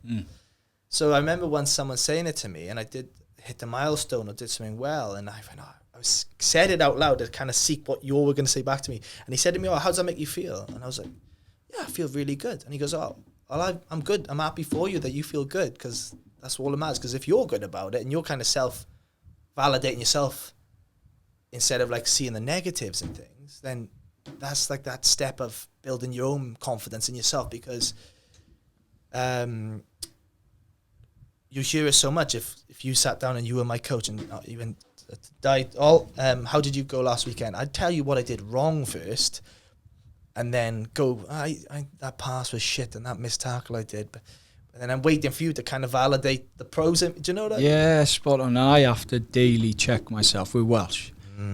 So I remember once someone saying it to me, and I did hit the milestone or did something well, and I said it out loud to kind of seek what you were going to say back to me. And he said to me, "Oh, how does that make you feel?" And I was like, "Yeah, I feel really good." And he goes, "Oh, I'm good. I'm happy for you that you feel good, because that's all that matters. Because if you're good about it and you're kind of self-validating yourself instead of like seeing the negatives and things, then that's like that step of building your own confidence in yourself, because you hear it so much. If you sat down and you were my coach and even how did you go last weekend? I'd tell you what I did wrong first, and then go, that pass was shit and that missed tackle I did, but then I'm waiting for you to kind of validate the pros. Do you know that? Yeah, spot on. I have to daily check myself. We're Welsh.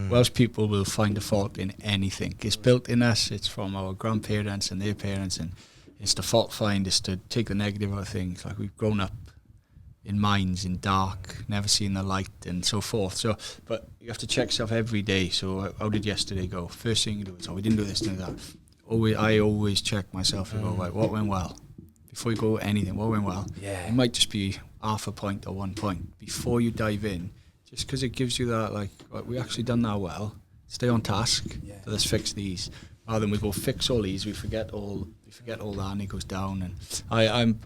Welsh people will find a fault in anything. It's built in us. It's from our grandparents and their parents, and it's to fault find. It's to take the negative out of things. Like, we've grown up in mines, in dark, never seen the light, and so forth. So, but you have to check yourself every day. So, how did yesterday go? First thing you do is, we didn't do this, didn't do that. I always check myself and go, right, what went well? Before you go anything, what went well? Yeah. It might just be half a point or 1 point. Before you dive in, just because it gives you that, like, right, we actually done that well. Stay on task. Yeah. So let's fix these. Rather than we go fix all these, we forget all that, and it goes down. And I'm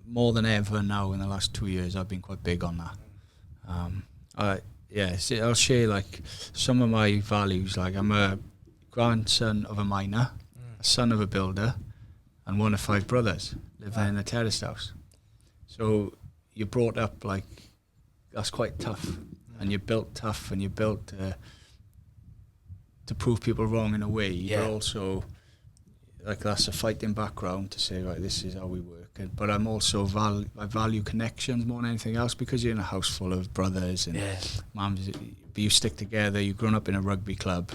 more than ever now in the last 2 years, I've been quite big on that. I'll share like some of my values. Like, I'm a grandson of a miner, a son of a builder, and one of 5 brothers living in a terraced house. So you're brought up like, that's quite tough, and you're built tough, and you're built to prove people wrong in a way, but also like that's a fighting background to say, right, this is how we work. But I'm also I value connections more than anything else, because you're in a house full of brothers and mums. But you stick together. You've grown up in a rugby club.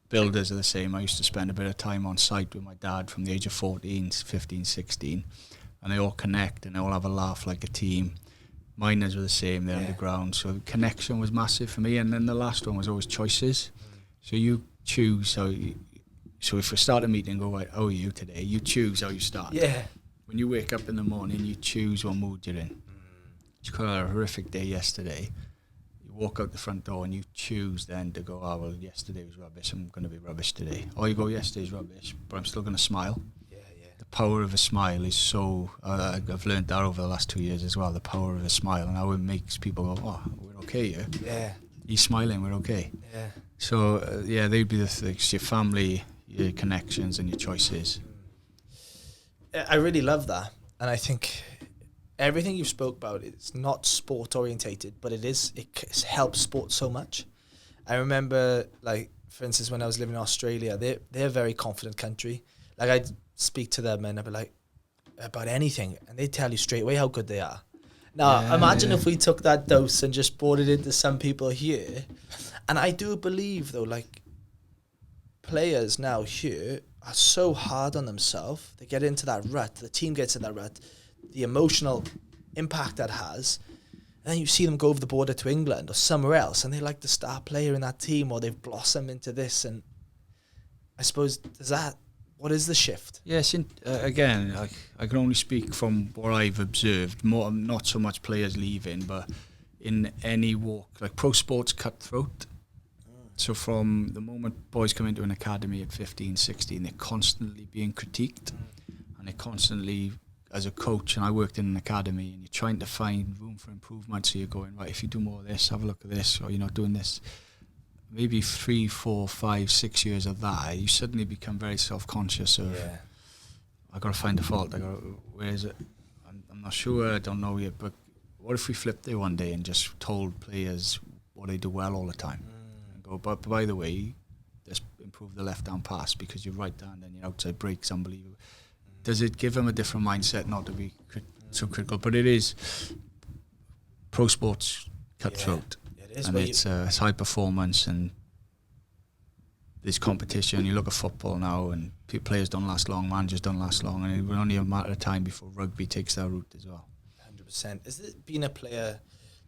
Builders are the same. I used to spend a bit of time on site with my dad from the age of 14, 15, 16, and they all connect and they all have a laugh like a team. Miners were the same, they're underground. So connection was massive for me. And then the last one was always choices. So you choose so if we start a meeting and go, right, how are you today? You choose how you start. Yeah. When you wake up in the morning, you choose what mood you're in. You could have a horrific day yesterday. You walk out the front door and you choose then to go, oh, well, yesterday was rubbish, I'm going to be rubbish today. Or you go, yesterday's rubbish, but I'm still going to smile. the power of a smile is so. I've learned that over the last 2 years as well. The power of a smile and how it makes people go, "Oh, we're okay here. Yeah, He's smiling. We're okay." yeah. So they'd be the things: your family, your connections, and your choices. I really love that, and I think everything you've spoke about is not sport orientated, but it helps sport so much. I remember, like, for instance, when I was living in Australia, they're a very confident country. Like, I'd speak to them and I'd be like, about anything, and they'd tell you straight away how good they are. Now, imagine if we took that dose and just brought it into some people here. And I do believe, though, like, players now here are so hard on themselves. They get into that rut. The team gets in that rut. The emotional impact that has. And then you see them go over the border to England or somewhere else, and they're like the star player in that team, or they've blossomed into this. And I suppose, what is the shift? Yes, again, I can only speak from what I've observed. Not so much players leaving, but in any walk, like pro sports cutthroat. So from the moment boys come into an academy at 15, 16, they're constantly being critiqued, and they're constantly, as a coach, and I worked in an academy, and you're trying to find room for improvement. So you're going, right, if you do more of this, have a look at this, or you're not doing this. Maybe 3, 4, 5, 6 years of that, you suddenly become very self-conscious of, I got to find the fault. Where is it? I'm not sure. I don't know yet. But what if we flipped there one day and just told players what they do well all the time? And go, but by the way, just improve the left-hand pass because your right hand and your outside break's unbelievable. Does it give them a different mindset not to be so critical? But it is pro sports cutthroat. And it's high performance, and there's competition. You look at football now, and players don't last long, managers don't last long, and it's only a matter of time before rugby takes that route as well. 100%. Has there been a player,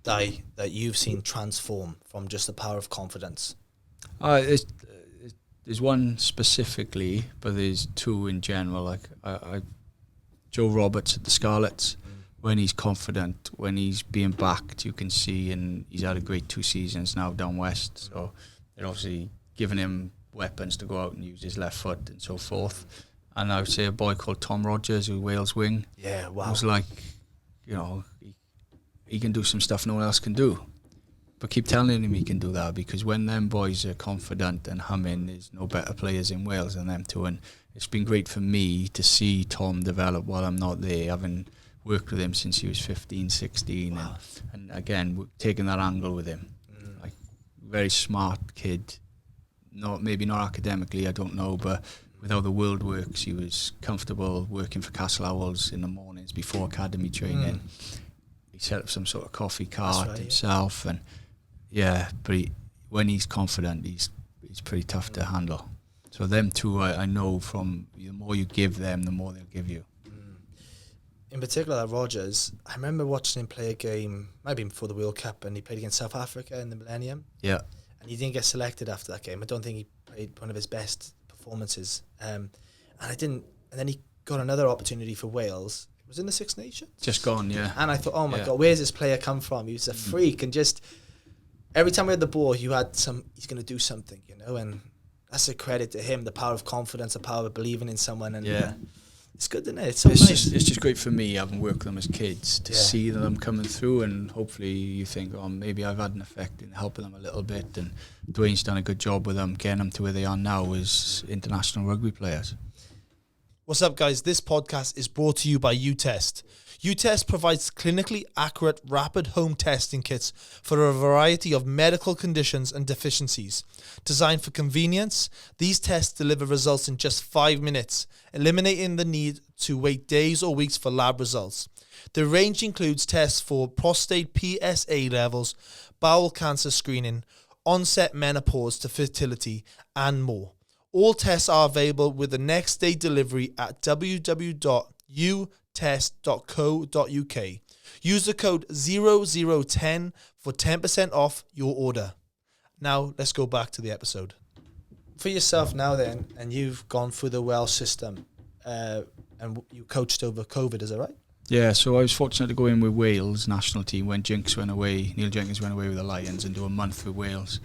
Dai, that you've seen transform from just the power of confidence? There's one specifically, but there's two in general. Like Joe Roberts at the Scarlets. When he's confident, when he's being backed, you can see, and he's had a great 2 seasons now down west. So they're obviously giving him weapons to go out and use his left foot and so forth. And I would say a boy called Tom Rogers, who Wales wing. Yeah, wow. Was like, he can do some stuff no one else can do. But keep telling him he can do that, because when them boys are confident and humming, there's no better players in Wales than them two. And it's been great for me to see Tom develop while I'm not there, having worked with him since he was 15, 16, wow. and again taking that angle with him. Like, very smart kid, maybe not academically, I don't know, but with how the world works, he was comfortable working for Castle Owls in the mornings before academy training. He set up some sort of coffee cart himself, and but when he's confident, he's pretty tough to handle. So them two, I know from the more you give them, the more they'll give you. In particular, that Rogers, I remember watching him play a game, maybe before the World Cup, and he played against South Africa in the Millennium. Yeah. And he didn't get selected after that game. I don't think he played one of his best performances. And then he got another opportunity for Wales. It was in the Six Nations. Just gone, yeah. And I thought, oh my God, where's this player come from? He was a freak, and just every time we had the ball, you had he's going to do something, and that's a credit to him, the power of confidence, the power of believing in someone. And it's good, isn't it? It's so nice. It's just great for me, having worked with them as kids, to see them coming through, and hopefully you think, maybe I've had an effect in helping them a little bit, and Dwayne's done a good job with them, getting them to where they are now as international rugby players. What's up, guys? This podcast is brought to you by UTest. UTest provides clinically accurate rapid home testing kits for a variety of medical conditions and deficiencies. Designed for convenience, these tests deliver results in just 5 minutes, eliminating the need to wait days or weeks for lab results. The range includes tests for prostate PSA levels, bowel cancer screening, onset menopause to fertility, and more. All tests are available with the next day delivery at www.utest.co.uk. Use the code 0010 for 10% off your order. Now, let's go back to the episode. For yourself now then, and you've gone through the Welsh system, and you coached over COVID, is that right? Yeah, so I was fortunate to go in with Wales national team when Neil Jenkins went away with the Lions, and do a month with Wales.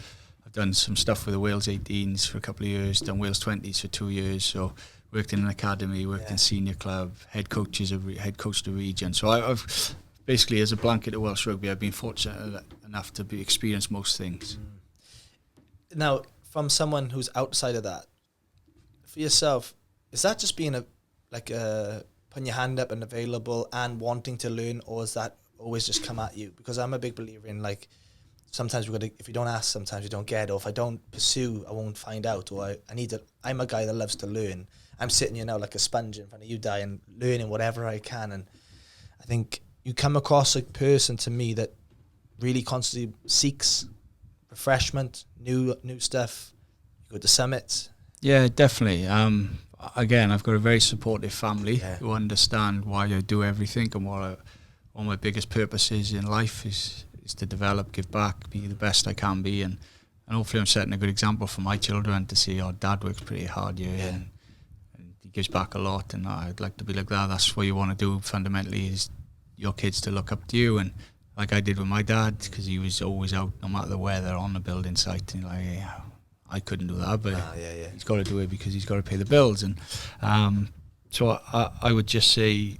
Done some stuff with the Wales 18s for a couple of years, done Wales 20s for 2 years, so worked in an academy, worked in senior club, head coached the region. So I've basically, as a blanket of Welsh rugby, I've been fortunate enough to experience most things. Now, from someone who's outside of that, for yourself, is that just being putting your hand up and available and wanting to learn, or is that always just come at you? Because I'm a big believer in, like, sometimes if you don't ask, sometimes you don't get, or if I don't pursue, I won't find out, or I'm a guy that loves to learn. I'm sitting here now like a sponge in front of you, Dai, and learning whatever I can. And I think you come across a person to me that really constantly seeks refreshment, new stuff. You go to summits. Yeah, definitely. Again, I've got a very supportive family who understand why I do everything, and one of my biggest purposes in life is to develop, give back, be the best I can be, and hopefully I'm setting a good example for my children to see, Dad works pretty hard here, and he gives back a lot, and I'd like to be like that. That's what you want to do fundamentally, is your kids to look up to you, and like I did with my dad, because he was always out no matter the weather on the building site, and I couldn't do that, but he's got to do it because he's got to pay the bills. And so I would just say,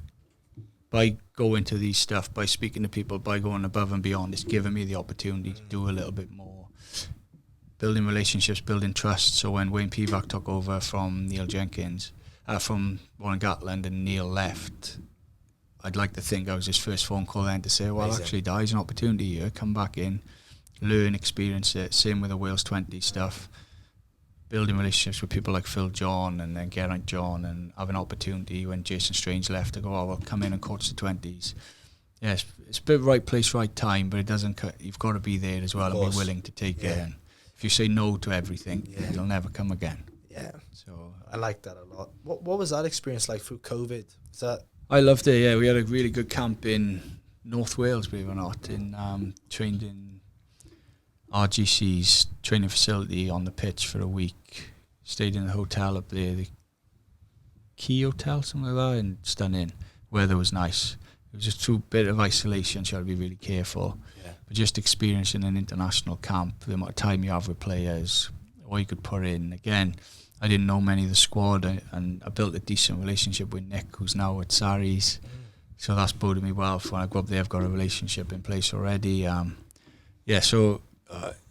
by going to these stuff, by speaking to people, by going above and beyond, it's given me the opportunity to do a little bit more, building relationships, building trust. So when Wayne Pivac took over from Neil Jenkins, from Warren Gatland, and Neil left, I'd like to think I was his first phone call then to say, well, actually, there's an opportunity here, come back in, learn, experience it. Same with the Wales 20 stuff, building relationships with people like Phil John and then Geraint John, and have an opportunity when Jason Strange left to go, well, come in and coach the 20s. Yes, it's a bit right place, right time, but it doesn't. You've got to be there as well and be willing to take it. And if you say no to everything, it'll never come again. Yeah. So I like that a lot. What was that experience like through COVID? I loved it. Yeah, we had a really good camp in North Wales, believe it or not. Trained in RGC's training facility on the pitch for a week. Stayed in a hotel up there, the Key Hotel, something like that, and stunning. Weather was nice. It was just a bit of isolation, so you had to be really careful. Yeah. But just experiencing an international camp, the amount of time you have with players, what you could put in. Again, I didn't know many of the squad, and I built a decent relationship with Nick, who's now at Saracens. So that's boded me well. For when I go up there, I've got a relationship in place already. It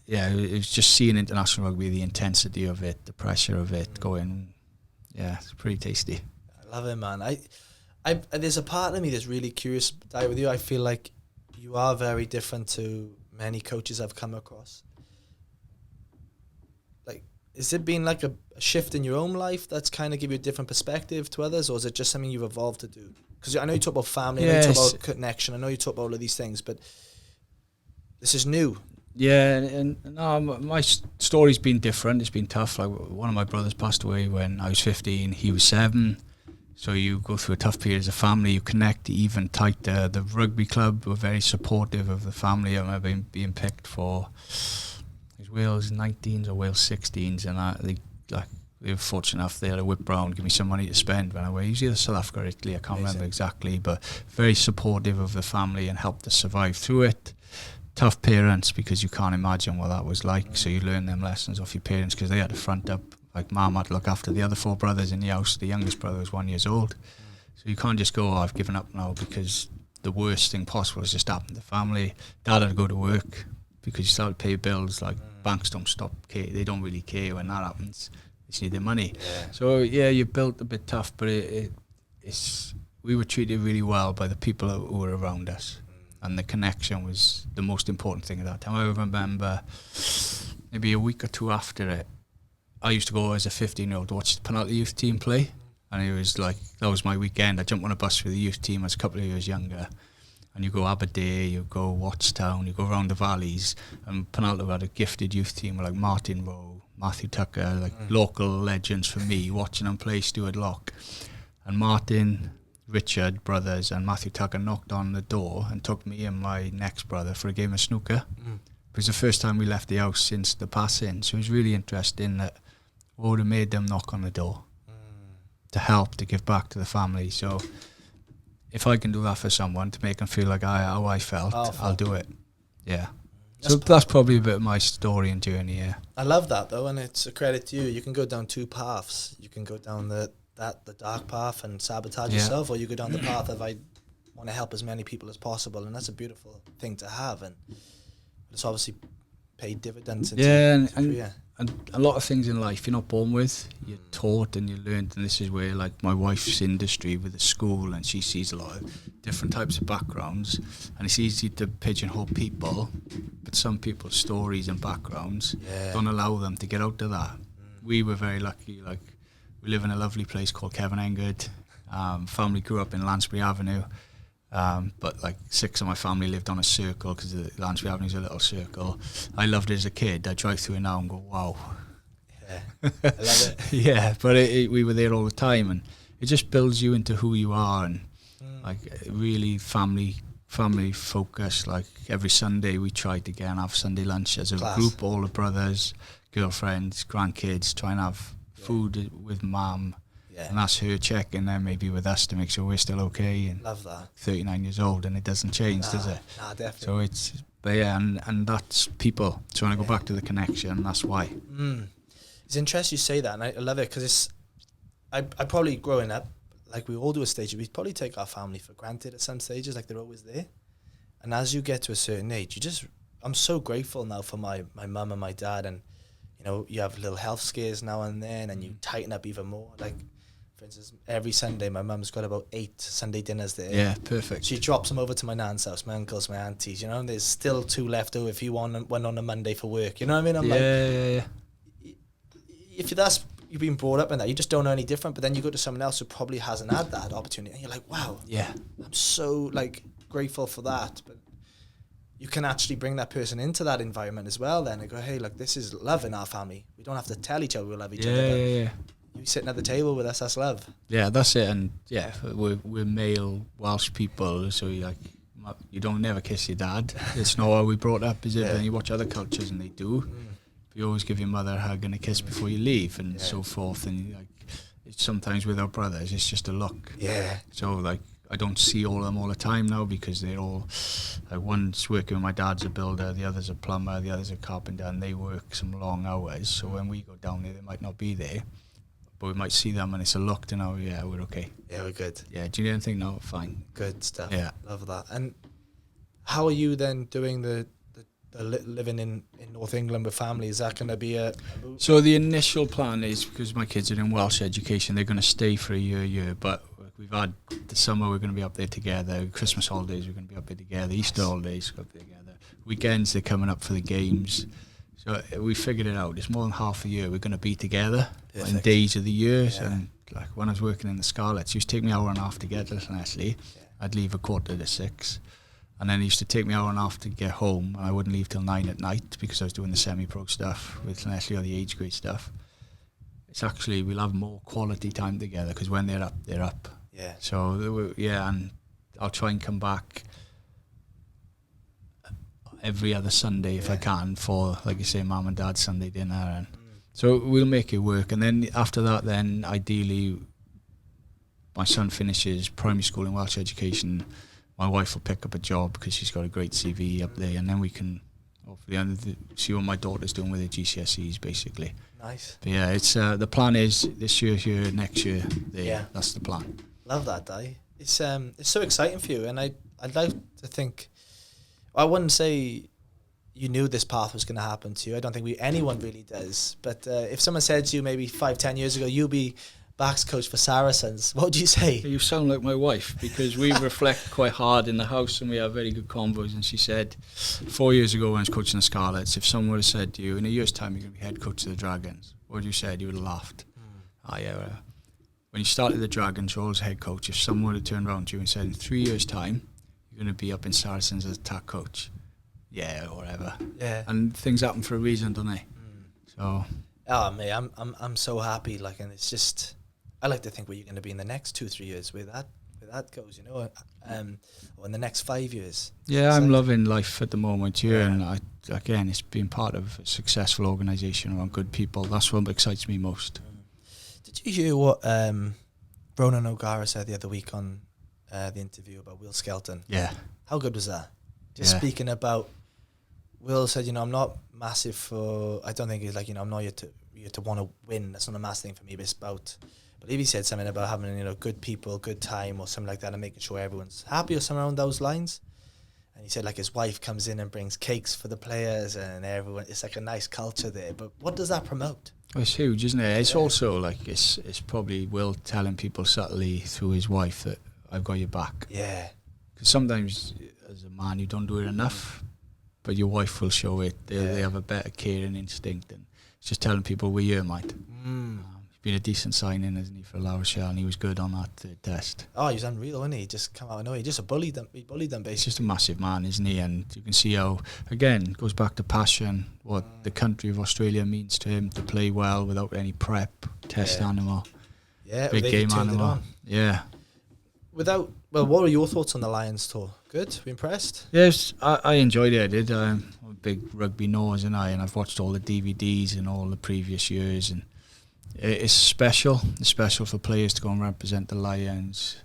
was just seeing international rugby, the intensity of it, the pressure of it, going, it's pretty tasty. I love it, man. I there's a part of me that's really curious, Dai, with you. I feel like you are very different to many coaches I've come across. Like, has it been like a shift in your own life that's kind of give you a different perspective to others, or is it just something you've evolved to do? Because I know you talk about family, I know you talk about connection, I know you talk about all of these things, but this is new. Yeah, and my story's been different. It's been tough. Like, one of my brothers passed away when I was 15. He was 7. So you go through a tough period as a family. You connect even tighter. The rugby club were very supportive of the family. I remember being picked for Wales 19s or Wales 16s, and they were fortunate enough. They had a whip round, give me some money to spend when I was usually South Africa or Italy. I can't remember exactly, but very supportive of the family and helped us survive through it. Tough parents, because you can't imagine what that was like. So you learn them lessons off your parents, because they had to front up. Like, Mum had to look after the other 4 brothers in the house. The youngest brother was 1 year old. So you can't just go, I've given up now, because the worst thing possible has just happened to the family. Dad had to go to work because you start to pay bills. Like, banks don't stop, they don't really care when that happens. They just need their money. So you built a bit tough, but we were treated really well by the people who were around us. And the connection was the most important thing at that time. I remember maybe a week or 2 after it, I used to go as a 15-year-old to watch the penalty youth team play. And it was like, that was my weekend. I jumped on a bus with the youth team. I was a couple of years younger. And you go Aberdeen, you go Watstown, you go around the valleys. And Penalty had a gifted youth team like Martin Rowe, Matthew Tucker, like local legends for me, watching them play Stuart Lock. And Martin, Richard brothers and Matthew Tucker knocked on the door and took me and my next brother for a game of snooker. It was the first time we left the house since the passing, so it was really interesting that what would have made them knock on the door to help, to give back to the family. So if I can do that for someone to make them feel like how I felt, I'll do it. Yeah. So that's probably a bit of my story and journey, yeah. I love that, though, and it's a credit to you. You can go down 2 paths. You can go down that the dark path and sabotage yourself, or you go down the path of I want to help as many people as possible, and that's a beautiful thing to have, and it's obviously paid dividends. And a lot of things in life you're not born with, you're taught and you learned, and this is where like my wife's industry with the school, and she sees a lot of different types of backgrounds, and it's easy to pigeonhole people, but some people's stories and backgrounds don't allow them to get out of that. We were very lucky, like we live in a lovely place called Kevin Engard. Family grew up in Lansbury Avenue, but like 6 of my family lived on a circle because Lansbury Avenue is a little circle. I loved it as a kid. I drive through it now and go, wow. Yeah, I love it. Yeah, but we were there all the time, and it just builds you into who you are, and like really family focused. Like every Sunday we tried to get and have Sunday lunch as a group, all the brothers, girlfriends, grandkids, try and have food with mum. Yeah. And that's her checking then maybe with us to make sure we're still okay. And love that. 39 years old and it doesn't change, does it? Nah, definitely. So it's, but yeah, and that's people trying to go back to the connection. That's why. It's interesting you say that, and I love it because it's, I probably growing up, like we all do a stage, we probably take our family for granted at some stages, like they're always there. And as you get to a certain age, I'm so grateful now for my mum and my dad, and you know, you have little health scares now and then, and you tighten up even more. Like, for instance, every Sunday, my mum's got about 8 Sunday dinners there. Yeah, perfect. She drops them over to my nan's house, my uncles, my aunties, you know, and there's still 2 left over if you want one on a Monday for work. You know what I mean? Yeah. If you've been brought up in that, you just don't know any different, but then you go to someone else who probably hasn't had that opportunity, and you're like, wow. Yeah. I'm so, like, grateful for that, but you can actually bring that person into that environment as well then and go, hey, look, this is love in our family. We don't have to tell each other we love each other. Yeah. You sitting at the table with us, that's love. Yeah, that's it. And yeah, we're male Welsh people, so you don't never kiss your dad. It's not how we brought up, is it? And you watch other cultures and they do. You always give your mother a hug and a kiss before you leave and so forth. And like, sometimes with our brothers, it's just a look. Yeah. So like, I don't see all of them all the time now because they're all, like one's working with my dad's a builder, the other's a plumber, the other's a carpenter, and they work some long hours. So when we go down there, they might not be there, but we might see them and it's a look to know, yeah, we're okay. Yeah, we're good. Yeah, do you need anything? No, fine. Good stuff. Yeah. Love that. And how are you then doing the living in North England with family? Is that going to be a move? So the initial plan is, because my kids are in Welsh education, they're going to stay for a year, but we've had the summer, we're going to be up there together. Christmas holidays, we're going to be up there together. Easter holidays, we're up there together. Weekends, they're coming up for the games. So we figured it out. It's more than half a year we're going to be together. Perfect. In days of the year. Yeah. And like when I was working in the Scarlets, it used to take me an hour and a half to get to Leslie. Yeah. I'd leave 5:45. And then it used to take me an hour and a half to get home, and I wouldn't leave till 9 at night because I was doing the semi-pro stuff with Leslie or the age grade stuff. It's actually, we'll have more quality time together because when they're up, they're up. Yeah. So, yeah, and I'll try and come back every other Sunday if I can for, like you say, mum and dad's Sunday dinner. And so we'll make it work. And then after that, then ideally, my son finishes primary school in Welsh education. My wife will pick up a job because she's got a great CV up there, and then we can hopefully see what my daughter's doing with her GCSEs, basically. Nice. But yeah, it's the plan is this year here, next year there. Yeah. That's the plan. Love that, Dai. It's so exciting for you, and I'd like to think, I wouldn't say you knew this path was going to happen to you. I don't think anyone really does. But if someone said to you maybe 5-10 years ago, you'll be backs coach for Saracens, what would you say? You sound like my wife, because we reflect quite hard in the house and we have very good convos. And she said 4 years ago when I was coaching the Scarlets, if someone would have said to you, in a year's time you're going to be head coach of the Dragons, what would you said? You would have laughed. When you started the Dragons, you're always head coach. If someone would have turned around to you and said, in 3 years' time, you're going to be up in Saracens as attack coach. Yeah, or whatever. Yeah. And things happen for a reason, don't they? So. Oh, mate, I'm so happy. Like, and it's just, I like to think where you're going to be in the next 2-3 years, where that goes, you know, or in the next 5 years. Yeah, I'm loving life at the moment here, and again, it's been part of a successful organisation around good people. That's what excites me most. Did you hear what Ronan O'Gara said the other week on the interview about Will Skelton? Yeah. How good was that? Just speaking about, Will said, you know, I'm not massive for, I don't think it's like, you know, I'm not here to want to win. That's not a massive thing for me, but it's about believe he said something about having, you know, good people, good time or something like that, and making sure everyone's happy or something around those lines. And he said like his wife comes in and brings cakes for the players and everyone. It's like a nice culture there. But what does that promote? Well, it's huge, isn't it? It's also like it's probably Will telling people subtly through his wife that I've got your back. Yeah. Because sometimes as a man you don't do it enough, but your wife will show it. They have a better caring instinct, and it's just telling people we're here, mate. He's been a decent signing, hasn't he, for La Rochelle, and he was good on that third test. Oh, he was unreal, wasn't he? He just come out of nowhere. He just bullied them. He bullied them, basically. He's just a massive man, isn't he? And you can see how, again, it goes back to passion, what the country of Australia means to him, to play well without any prep, test animal. Yeah, big game animal. Yeah. Well, what are your thoughts on the Lions tour? Good? Were you impressed? Yes, I enjoyed it. I did. I'm a big rugby nose, and I've watched all the DVDs in all the previous years, and it's special. It's special for players to go and represent the Lions,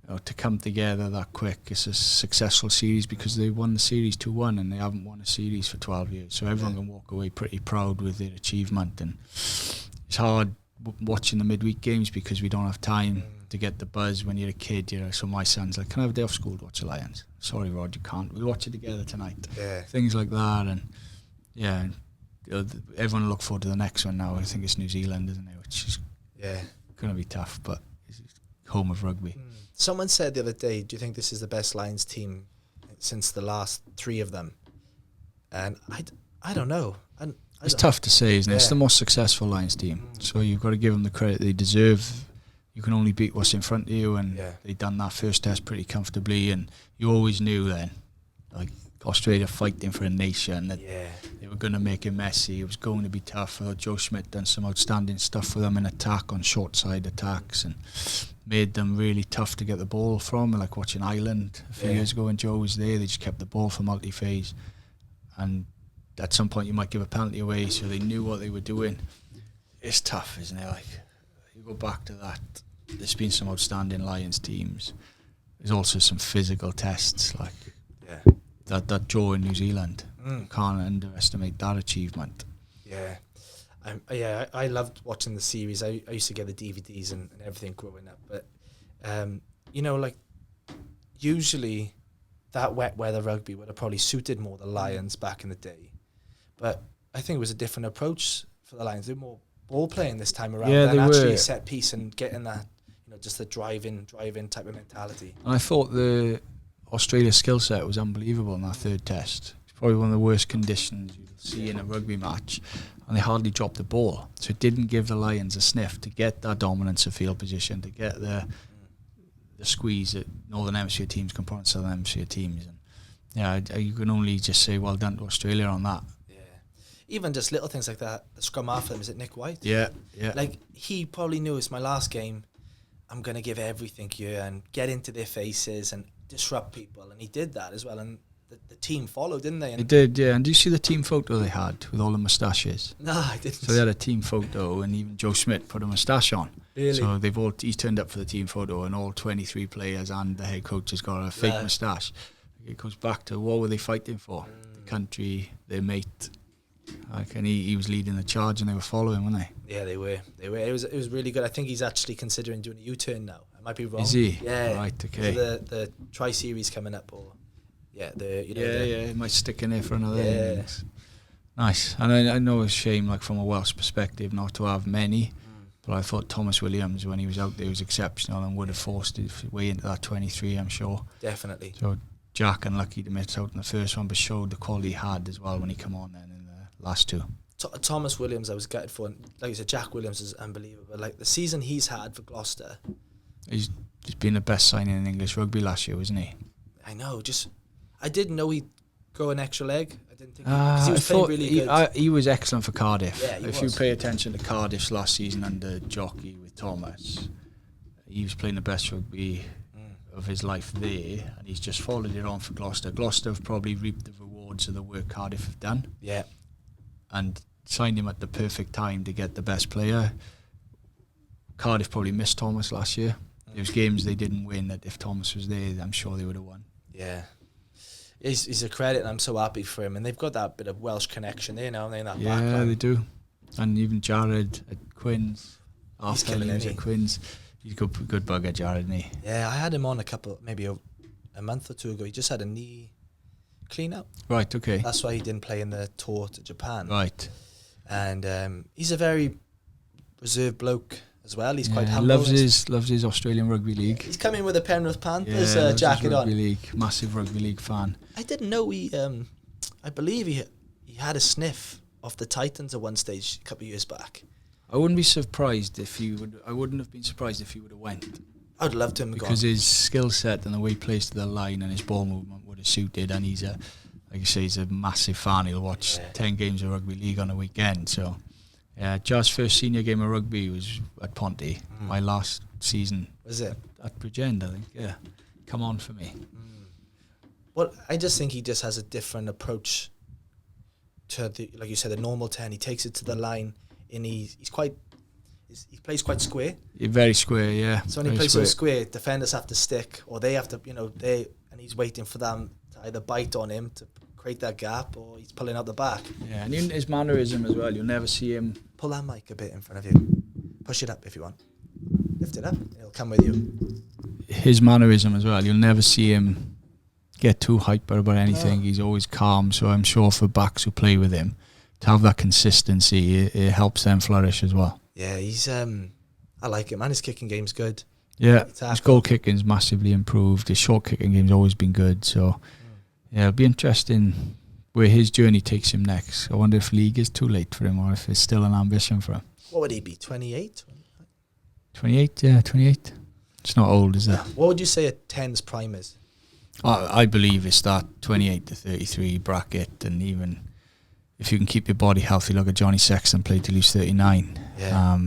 you know, to come together that quick. It's a successful series because they won the series 2-1, and they haven't won a series for 12 years. So everyone can walk away pretty proud with their achievement. And it's hard watching the midweek games because we don't have time to get the buzz when you're a kid. You know, so my son's like, "Can I have a day off school to watch the Lions?" Sorry, Rod, you can't. We'll watch it together tonight. Yeah. Things like that, and yeah. Everyone will look forward to the next one now. I think it's New Zealand, isn't it? Which is going to be tough, but it's home of rugby. Someone said the other day, do you think this is the best Lions team since the last 3 of them? And I don't know. It's tough to say, isn't it? It's the most successful Lions team. So you've got to give them the credit they deserve. You can only beat what's in front of you, and they've done that first test pretty comfortably, and you always knew then, like, Australia fighting for a nation, that they were going to make it messy. It was going to be tough. Joe Schmidt done some outstanding stuff for them in attack, on short side attacks, and made them really tough to get the ball from. Like watching Ireland a few years ago when Joe was there, they just kept the ball for multi-phase, and at some point you might give a penalty away, so they knew what they were doing. It's tough, isn't it? Like, you go back to that, there's been some outstanding Lions teams. There's also some physical tests, like that draw in New Zealand. You can't underestimate that achievement. I loved watching the series. I used to get the DVDs and everything growing up, but you know, like, usually that wet weather rugby would have probably suited more the Lions back in the day, but I think it was a different approach for the Lions. They were more ball playing this time around than actually set piece and getting that, you know, just the drive in type of mentality. And I thought the Australia skill set was unbelievable in that third test. It's probably one of the worst conditions you'll see in a rugby match, and they hardly dropped the ball. So it didn't give the Lions a sniff to get that dominance of field position, to get the squeeze that Northern Hemisphere teams can put on Southern Hemisphere teams. And you can only just say well done to Australia on that. Even just little things like that. The scrum half of them, is it Nick White? Yeah. Like, he probably knew it's my last game. I'm going to give everything here and get into their faces and disrupt people. And he did that as well. And the team followed, didn't they? And they did, yeah. And do you see the team photo they had with all the moustaches? No, I didn't. So they had a team photo, and even Joe Schmidt put a moustache on. Really? So he's turned up for the team photo, and all 23 players and the head coach has got a fake moustache. It goes back to what were they fighting for? The country, their mate. Like, and he was leading the charge, and they were following, weren't they? Yeah, they were. It was really good. I think he's actually considering doing a U-turn now. I might be wrong. Is he? Yeah. Right. Okay. So the Tri-Series coming up, or it might stick in there for another innings. Nice. And I know it's a shame, like, from a Welsh perspective, not to have many. But I thought Thomas Williams, when he was out there, was exceptional and would have forced his way into that 23, I'm sure. Definitely. So Jack, unlucky to miss out in the first one, but showed the quality he had as well when he came on then in the last two. Thomas Williams, I was gutted for. Like you said, Jack Williams is unbelievable. Like, the season he's had for Gloucester. He's been the best signing in English rugby last year, wasn't he? I know. I didn't know he'd go an extra leg. I didn't think because he was playing really good. He was excellent for Cardiff. Yeah, if you pay attention to Cardiff's last season under Jockey with Thomas, he was playing the best rugby of his life there, and he's just followed it on for Gloucester. Gloucester have probably reaped the rewards of the work Cardiff have done. Yeah. And signed him at the perfect time to get the best player. Cardiff probably missed Thomas last year. There was games they didn't win that if Thomas was there, I'm sure they would have won. Yeah. He's a credit, and I'm so happy for him. And they've got that bit of Welsh connection there now, in that backline. Yeah, they do. And even Jared at Quins. Half time killing he was it, at Quins. He's a good bugger, Jared, isn't he? Yeah, I had him on maybe a month or two ago. He just had a knee clean out. Right, okay. That's why he didn't play in the tour to Japan. Right. And he's a very reserved bloke as well. He's quite humble. Loves his Australian Rugby League. He's come in with a Penrith Panthers loves jacket his rugby on. League. Massive Rugby League fan. I didn't know I believe he had a sniff of the Titans at one stage a couple of years back. I wouldn't be surprised if he would. I wouldn't have been surprised if he would have went. I'd love to him because his skill set and the way he plays to the line and his ball movement would have suited. And he's like you say, he's a massive fan. He'll watch 10 games of rugby league on a weekend. So, Jar's first senior game of rugby was at Ponty. My last season was it at Bridgend, I think. Yeah, come on for me. Well, I just think he just has a different approach to like you said, the normal 10. He takes it to the line. And he plays quite square. Very square, yeah. So when he plays so square, defenders have to stick, or they have to, and he's waiting for them to either bite on him to create that gap, or he's pulling out the back. Yeah, and his mannerism as well. You'll never see him. Pull that mic a bit in front of you. Push it up if you want. Lift it up. It'll come with you. His mannerism as well. You'll never see him get too hyper about anything. He's always calm. So I'm sure for backs who play with him, to have that consistency, it helps them flourish as well. Yeah, he's I like him, and his kicking game's good. Yeah, his goal kicking's massively improved. His short kicking game's always been good. So it'll be interesting where his journey takes him next. I wonder if league is too late for him, or if it's still an ambition for him. What would he be? 28? 28, yeah, 28. It's not old, is it? What would you say a 10's prime is? I believe it's that 28 to 33 bracket, and even if you can keep your body healthy, look at Johnny Sexton played till he's 39. Yeah.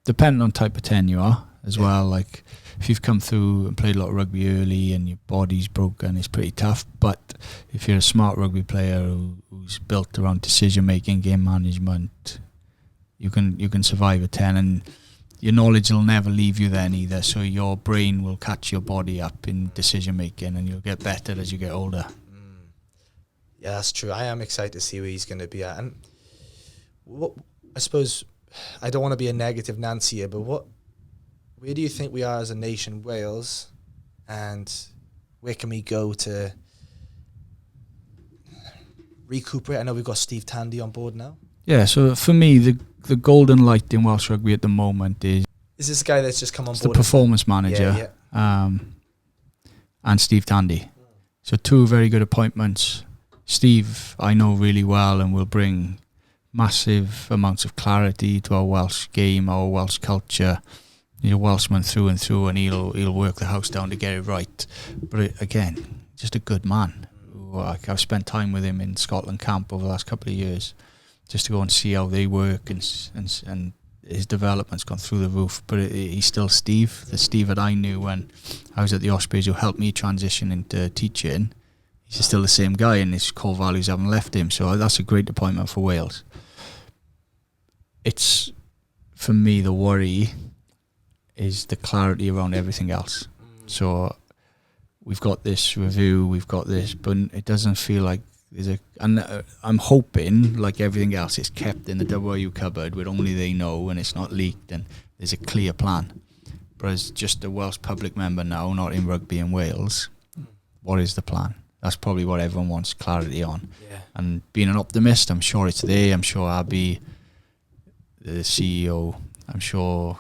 Depending on type of 10 you are as well. Like if you've come through and played a lot of rugby early and your body's broken, it's pretty tough. But if you're a smart rugby player who's built around decision making, game management, you can survive a 10, and your knowledge will never leave you then either. So your brain will catch your body up in decision making, and you'll get better as you get older. Yeah, that's true. I am excited to see where he's going to be at. And I suppose I don't want to be a negative Nancy here, but where do you think we are as a nation, Wales, and where can we go to recuperate? I know we've got Steve Tandy on board now. Yeah, so for me, the golden light in Welsh rugby at the moment is this guy that's just come on board? The performance manager, and Steve Tandy. So two very good appointments. Steve, I know really well, and will bring massive amounts of clarity to our Welsh game, our Welsh culture. He's a Welshman through and through, and he'll work the house down to get it right. But again, just a good man. I've spent time with him in Scotland camp over the last couple of years, just to go and see how they work, and his development's gone through the roof. But he's still Steve, the Steve that I knew when I was at the Ospreys, who helped me transition into teaching. He's still the same guy, and his core values haven't left him. So that's a great appointment for Wales. It's, for me, the worry is the clarity around everything else. So we've got this review, we've got this, but it doesn't feel like and I'm hoping, like everything else, it's kept in the WRU cupboard where only they know, and it's not leaked, and there's a clear plan. But as just a Welsh public member now, not in rugby in Wales, what is the plan? That's probably what everyone wants clarity on. Yeah. And being an optimist, I'm sure it's there. I'm sure Abby, the CEO, I'm sure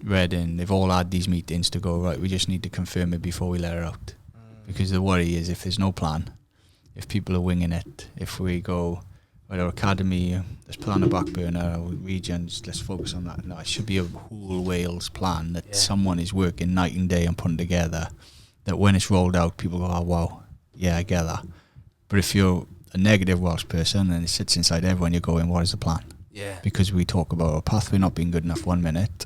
Redding, they've all had these meetings to go, right, we just need to confirm it before we let it out. Because the worry is if there's no plan, if people are winging it, if we go, right, our academy, let's put on the back burner, our regions, let's focus on that. No, it should be a whole Wales plan that someone is working night and day and putting together, that when it's rolled out, people go, oh, wow, yeah, I get that. But if you're a negative Welsh person and it sits inside everyone, you're going, what is the plan? Yeah. Because we talk about our pathway not being good enough 1 minute,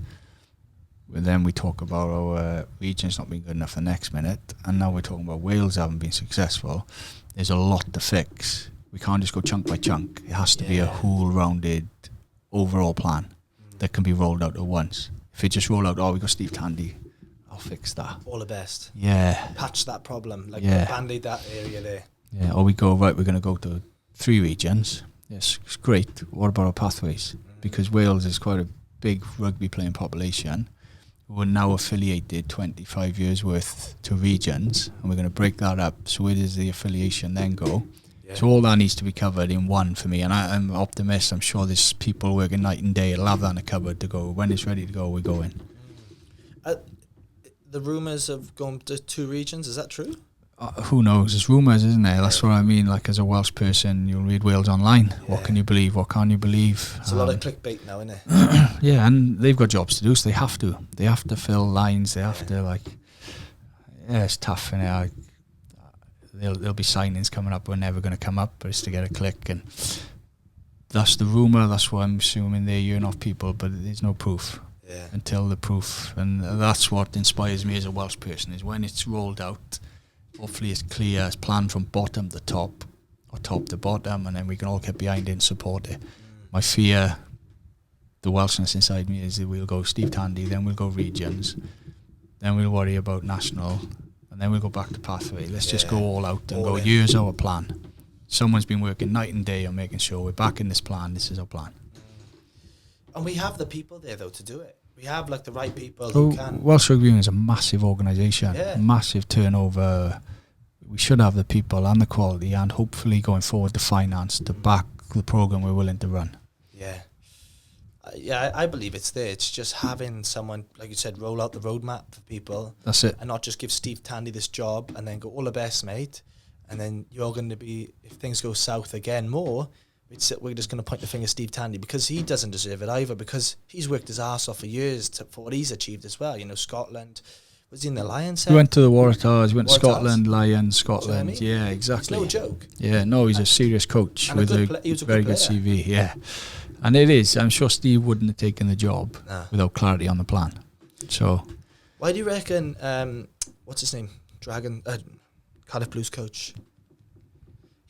and then we talk about our regions not being good enough the next minute, and now we're talking about Wales haven't been successful. There's a lot to fix. We can't just go chunk by chunk. It has to be a whole rounded overall plan that can be rolled out at once. If we just roll out, we got Steve Tandy, I'll fix that. All the best. Yeah. Patch that problem, band-aid that area there. Yeah, or we go, right, we're going to go to 3 regions. Yes, it's great. What about our pathways? Because Wales is quite a big rugby playing population who are now affiliated 25 years worth to regions, and we're going to break that up. So where does the affiliation then go? Yeah. So all that needs to be covered in one for me, and I'm optimist. I'm sure there's people working night and day. I'll have that in a cupboard to go. When it's ready to go, we're going. The rumours of going to 2 regions, is that true? Who knows? There's rumours, isn't there? That's what I mean. Like, as a Welsh person, you'll read Wales Online. Yeah. What can you believe? What can't you believe? It's a lot of clickbait now, isn't it? Yeah, and they've got jobs to do, so they have to. They have to fill lines. They have to, like... Yeah, it's tough, innit? There'll be signings coming up. We're never going to come up, but it's to get a click. And that's the rumour. That's what I'm assuming they're hearing off people, but there's no proof. Yeah. Until the proof. And that's what inspires me as a Welsh person, is when it's rolled out... Hopefully it's clear, it's planned from bottom to top, or top to bottom, and then we can all get behind it and support it. My fear, the Welshness inside me, is that we'll go Steve Tandy, then we'll go regions, then we'll worry about national, and then we'll go back to pathway. Let's just go all out and go, here's our plan. Someone's been working night and day on making sure we're back in this plan, this is our plan. And we have the people there, though, to do it. We have, like, the right people who can... Welsh Rugby Union is a massive organisation, massive turnover. We should have the people and the quality, and hopefully going forward the finance to back the programme we're willing to run. Yeah. I believe it's there. It's just having someone, like you said, roll out the roadmap for people. That's it. And not just give Steve Tandy this job and then go, all the best, mate. And then you're going to be, if things go south again more... we're just going to point the finger at Steve Tandy because he doesn't deserve it either, because he's worked his arse off for years for what he's achieved as well. You know, Scotland, was he in the Lions? He went to the Waratahs, he went to Scotland, Lions, Scotland. You know what I mean? Yeah, exactly. It's no joke. Yeah, no, he's a serious coach with a very good CV. Yeah, and it is. I'm sure Steve wouldn't have taken the job without clarity on the plan. So, why do you reckon? What's his name? Cardiff Blues coach.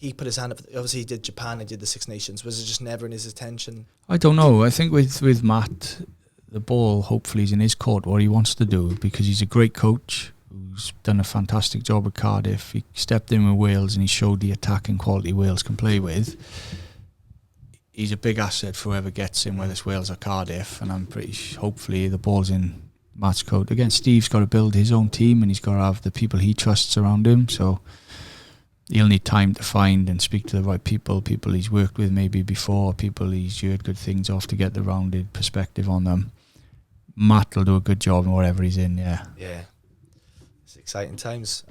He put his hand up. Obviously, he did Japan. He did the Six Nations. Was it just never in his attention? I don't know. I think with Matt, the ball hopefully is in his court. What he wants to do, because he's a great coach who's done a fantastic job at Cardiff. He stepped in with Wales and he showed the attacking quality Wales can play with. He's a big asset for whoever gets him, whether it's Wales or Cardiff. And I'm pretty hopefully the ball's in Matt's court. Again, Steve's got to build his own team and he's got to have the people he trusts around him. So. He'll need time to find and speak to the right people he's worked with maybe before, people he's heard good things off, to get the rounded perspective on them. Matt will do a good job in whatever he's in, yeah. Yeah. It's exciting times.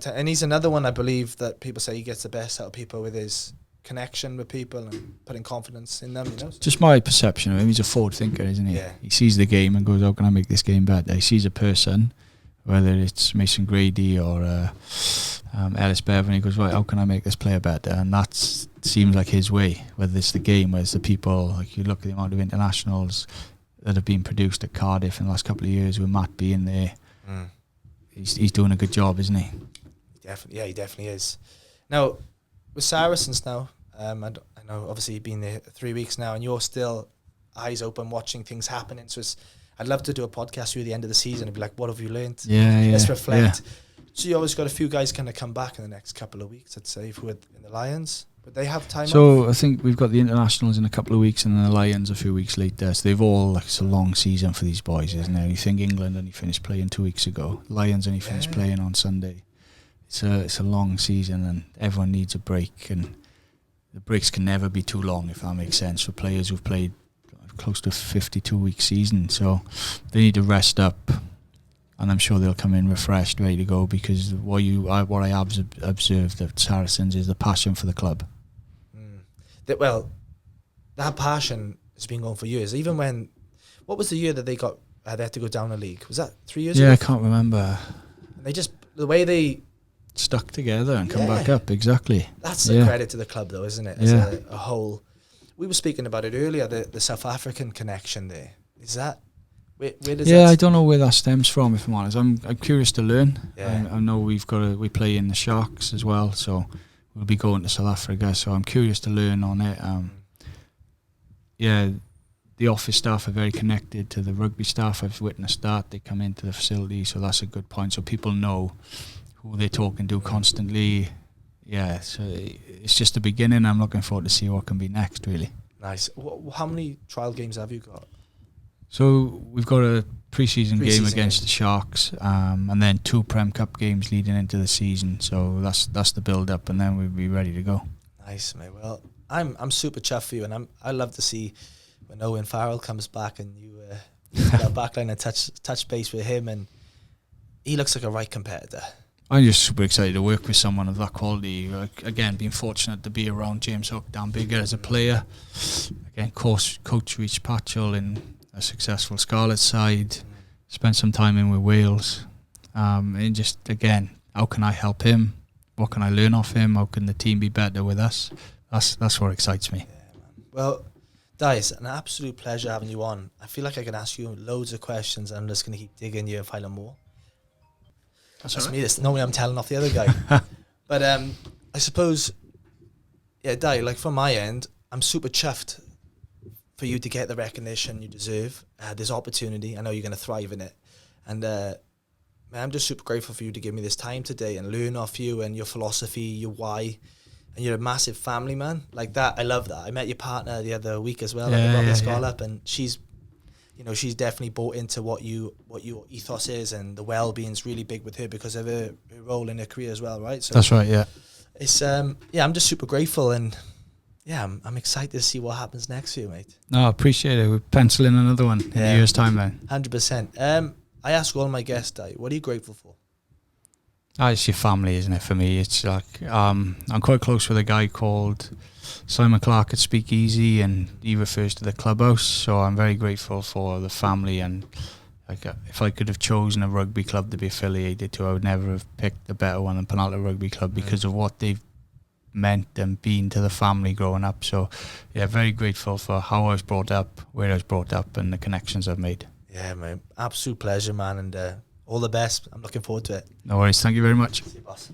And he's another one, I believe, that people say he gets the best out of people with his connection with people and putting confidence in them, you know? Just my perception of him. He's a forward thinker, isn't he? Yeah. He sees the game and goes, how can I make this game better? He sees a person, whether it's Mason Grady or... Ellis Bevan, he goes, right, how can I make this player better? And that seems like his way, whether it's the game, whether it's the people. Like, you look at the amount of internationals that have been produced at Cardiff in the last couple of years with Matt being there. He's doing a good job, isn't he? He definitely is. Now, with Saracens now, I know obviously you've been there 3 weeks now and you're still eyes open watching things happening. So I'd love to do a podcast through the end of the season and be like, what have you learnt? Let's reflect. Yeah. So you always got a few guys kind of come back in the next couple of weeks, I'd say, who are in the Lions. But they have time off. I think we've got the internationals in a couple of weeks and then the Lions a few weeks later. So they've all, like, it's a long season for these boys, isn't it? You think England only finished playing 2 weeks ago. Lions only finished playing on Sunday. It's a long season and everyone needs a break. And the breaks can never be too long, if that makes sense, for players who've played close to a 52-week season. So they need to rest up. And I'm sure they'll come in refreshed, ready to go, because what I have observed at Saracens is the passion for the club. That passion has been going for years. Even when, what was the year that they had to go down a league? Was that 3 years ago? Yeah, I can't remember. And they just, the way they stuck together and come back up, exactly. That's a credit to the club, though, isn't it? As a whole. We were speaking about it earlier, the South African connection there. Is that... Where does that I don't know where that stems from, if I'm honest. I'm curious to learn. I know we play in the Sharks as well, so we'll be going to South Africa, so I'm curious to learn on it. The office staff are very connected to the rugby staff. I've witnessed that. They come into the facility, so that's a good point. So people know who they're talking to constantly. Yeah, so it's just the beginning. I'm looking forward to see what can be next, really. Nice. How many trial games have you got? So we've got a pre-season game Pre-season against game. the Sharks, and then 2 Prem Cup games leading into the season. So that's the build-up, and then we'll be ready to go. Nice, mate. Well, I'm super chuffed for you, and I love to see when Owen Farrell comes back and you that backline and touch base with him, and he looks like a right competitor. I'm just super excited to work with someone of that quality. Like, again, being fortunate to be around James Hook down Bigger as a player. Again, coach Reach Patchell in a successful Scarlet side. Spent some time in with Wales. And just, again, how can I help him? What can I learn off him? How can the team be better with us? That's what excites me. Yeah, man. Well, Dai, it's an absolute pleasure having you on. I feel like I can ask you loads of questions, and I'm just going to keep digging you and finding more. That's me. Normally I'm telling off the other guy. But I suppose, yeah, Dai, like from my end, I'm super chuffed for you to get the recognition you deserve. This opportunity, I know you're going to thrive in it. And man, I'm just super grateful for you to give me this time today and learn off you and your philosophy, your why. And you're a massive family man. Like that, I love that. I met your partner the other week as well, at the Scarlet, and she's definitely bought into what your ethos is, and the well-being's really big with her because of her role in her career as well, right? So that's right, yeah. It's I'm just super grateful, and yeah, I'm excited to see what happens next for you, mate. No, I appreciate it. We'll pencil in another one in a year's time then. 100%. I ask all my guests, Dai, what are you grateful for? It's your family, isn't it, for me? It's like, I'm quite close with a guy called Simon Clark at Speakeasy, and he refers to the clubhouse, so I'm very grateful for the family. And like, if I could have chosen a rugby club to be affiliated to, I would never have picked a better one than Penalty Rugby Club because of what they've meant and been to the family growing up. So yeah, very grateful for how I was brought up, where I was brought up, and the connections I've made. Yeah, man, absolute pleasure, man, and all the best. I'm looking forward to it. No worries, thank you very much. See you, boss.